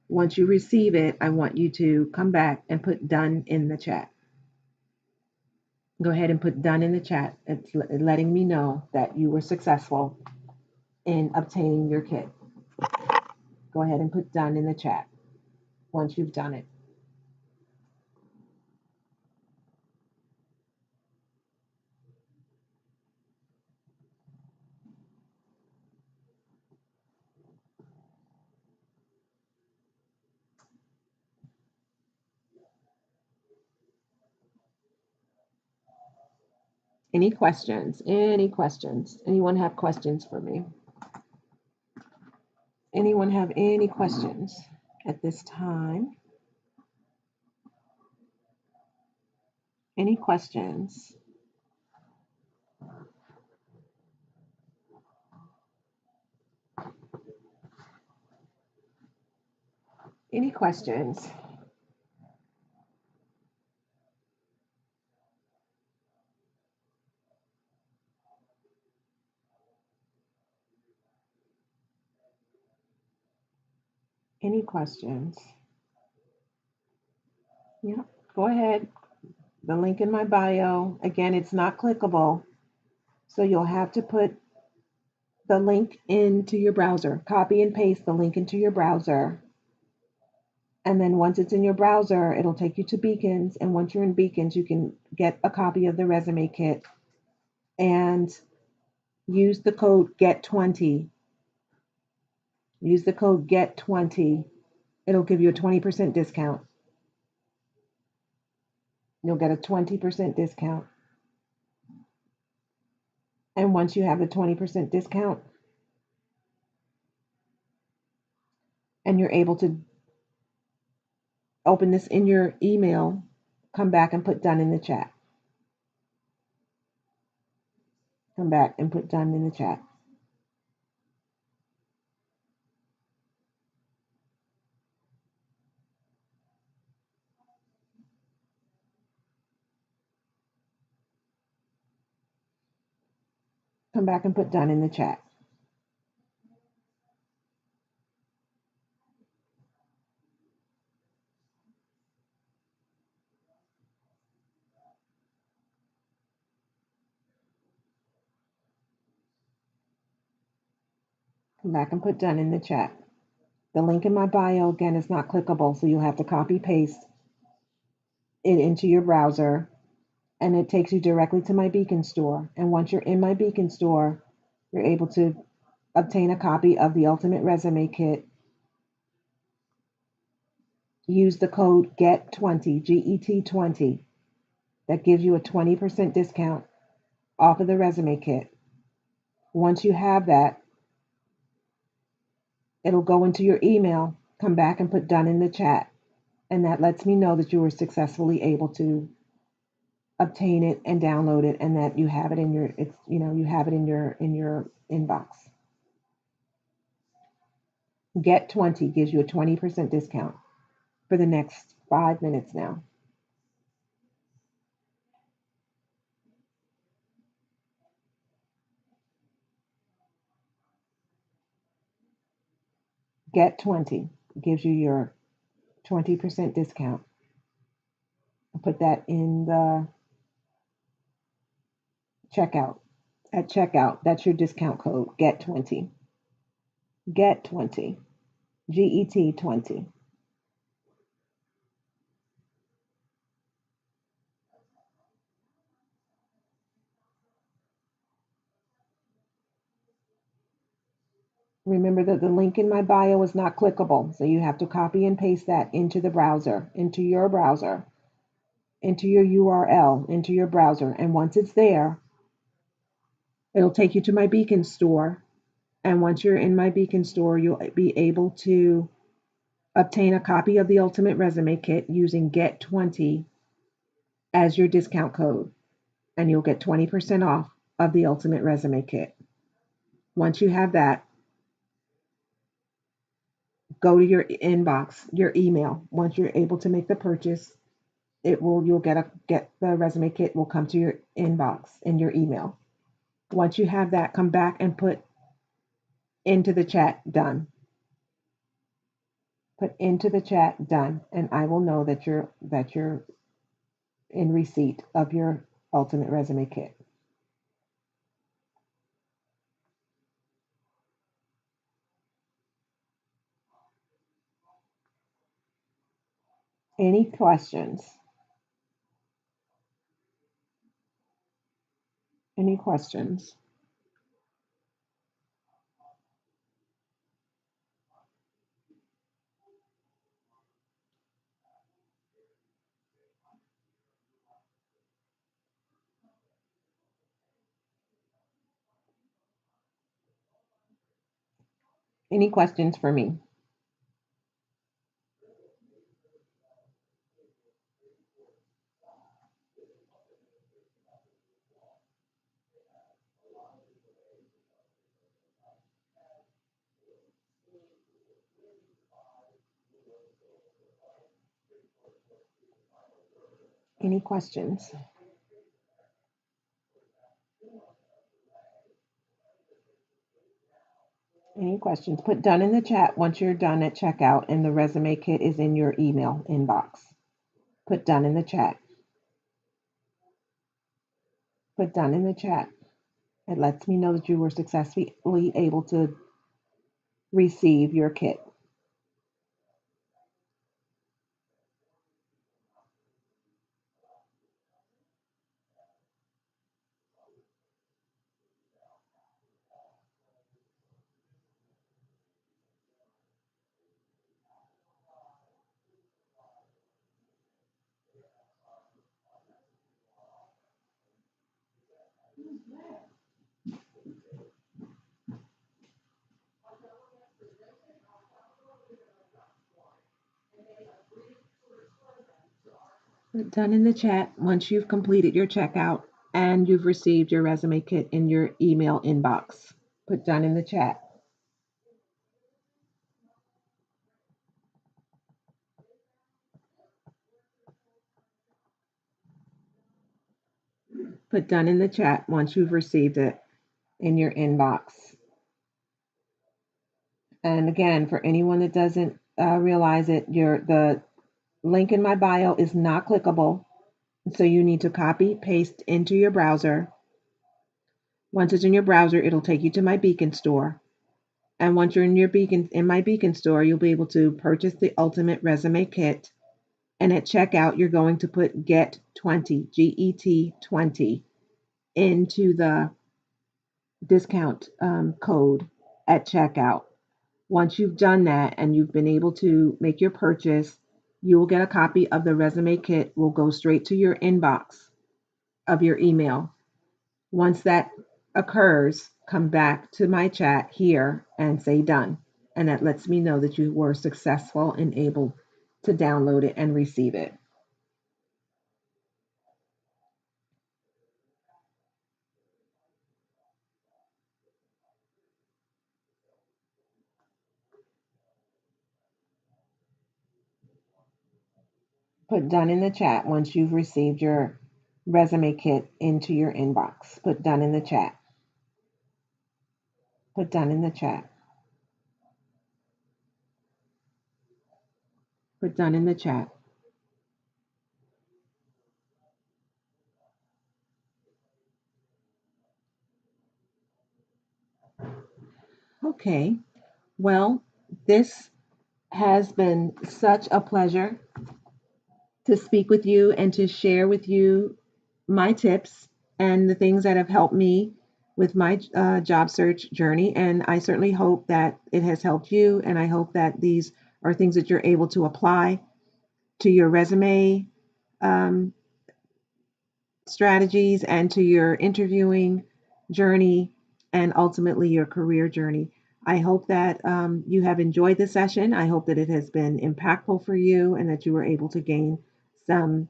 Once you receive it, I want you to come back and put done in the chat. Go ahead and put done in the chat. It's letting me know that you were successful in obtaining your kit. Go ahead and put done in the chat once you've done it. Any questions? Any questions? Anyone have questions for me? Anyone have any questions at this time? Any questions? Any questions? Any questions? Yeah, go ahead. The link in my bio. Again, it's not clickable. So you'll have to put the link into your browser. Copy and paste the link into your browser. And then once it's in your browser, it'll take you to Beacons. And once you're in Beacons, you can get a copy of the resume kit and use the code GET20. Use the code GET20. It'll give you a 20% discount. You'll get a 20% discount. And once you have the 20% discount and you're able to open this in your email, come back and put done in the chat. Come back and put done in the chat. Come back and put done in the chat. Come back and put done in the chat. The link in my bio, again, is not clickable, so you'll have to copy paste it into your browser, and it takes you directly to my Beacon store. And once you're in my Beacon store, you're able to obtain a copy of the Ultimate Resume Kit. Use the code GET20, GET20. That gives you a 20% discount off of the resume kit. Once you have that, it'll go into your email. Come back and put done in the chat. And that lets me know that you were successfully able to obtain it and download it, and that you have it in your you have it in your inbox. GET20 gives you a 20% discount for the next 5 minutes now. GET20 gives you your 20% discount. I'll put that in the checkout. At checkout, that's your discount code, GET20. GET20. GET20. Remember that the link in my bio is not clickable, so you have to copy and paste that into the browser, into your browser, into your URL, into your browser. And once it's there, it'll take you to my Beacon store. And once you're in my Beacon store, you'll be able to obtain a copy of the Ultimate Resume Kit using GET20 as your discount code. And you'll get 20% off of the Ultimate Resume Kit. Once you have that, go to your inbox, your email. Once you're able to make the purchase, you'll get the resume kit will come to your inbox in your email. Once you have that, come back and put into the chat done. Put into the chat done, and I will know that you're in receipt of your ultimate resume kit. Any questions? Any questions? Any questions for me? Any questions? Any questions? Put done in the chat once you're done at checkout and the resume kit is in your email inbox. Put done in the chat. Put done in the chat. It lets me know that you were successfully able to receive your kit. Put done in the chat once you've completed your checkout and you've received your resume kit in your email inbox. Put done in the chat. Put done in the chat once you've received it in your inbox. And again, for anyone that doesn't realize it, the link in my bio is not clickable. So you need to copy, paste into your browser. Once it's in your browser, it'll take you to my Beacon store. And once you're in my Beacon store, you'll be able to purchase the Ultimate Resume Kit. And at checkout, you're going to put GET 20, GET 20, into the discount code at checkout. Once you've done that and you've been able to make your purchase, you will get a copy of the resume kit. Will go straight to your inbox of your email. Once that occurs, come back to my chat here and say done. And that lets me know that you were successful and able to download it and receive it. Put done in the chat once you've received your resume kit into your inbox. Put done in the chat. Put done in the chat. Put done in the chat. Okay. Well, this has been such a pleasure to speak with you and to share with you my tips and the things that have helped me with my job search journey. And I certainly hope that it has helped you. And I hope that these are things that you're able to apply to your resume um, strategies and to your interviewing journey and ultimately your career journey. I hope that you have enjoyed the session. I hope that it has been impactful for you and that you were able to gain some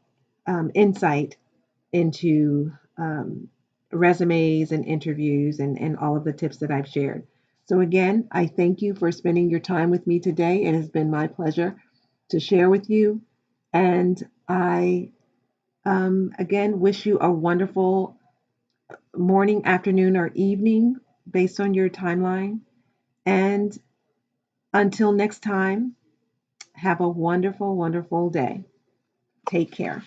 insight into resumes and interviews and all of the tips that I've shared. So, again, I thank you for spending your time with me today. It has been my pleasure to share with you. And I, again, wish you a wonderful morning, afternoon, or evening based on your timeline. And until next time, have a wonderful, wonderful day. Take care.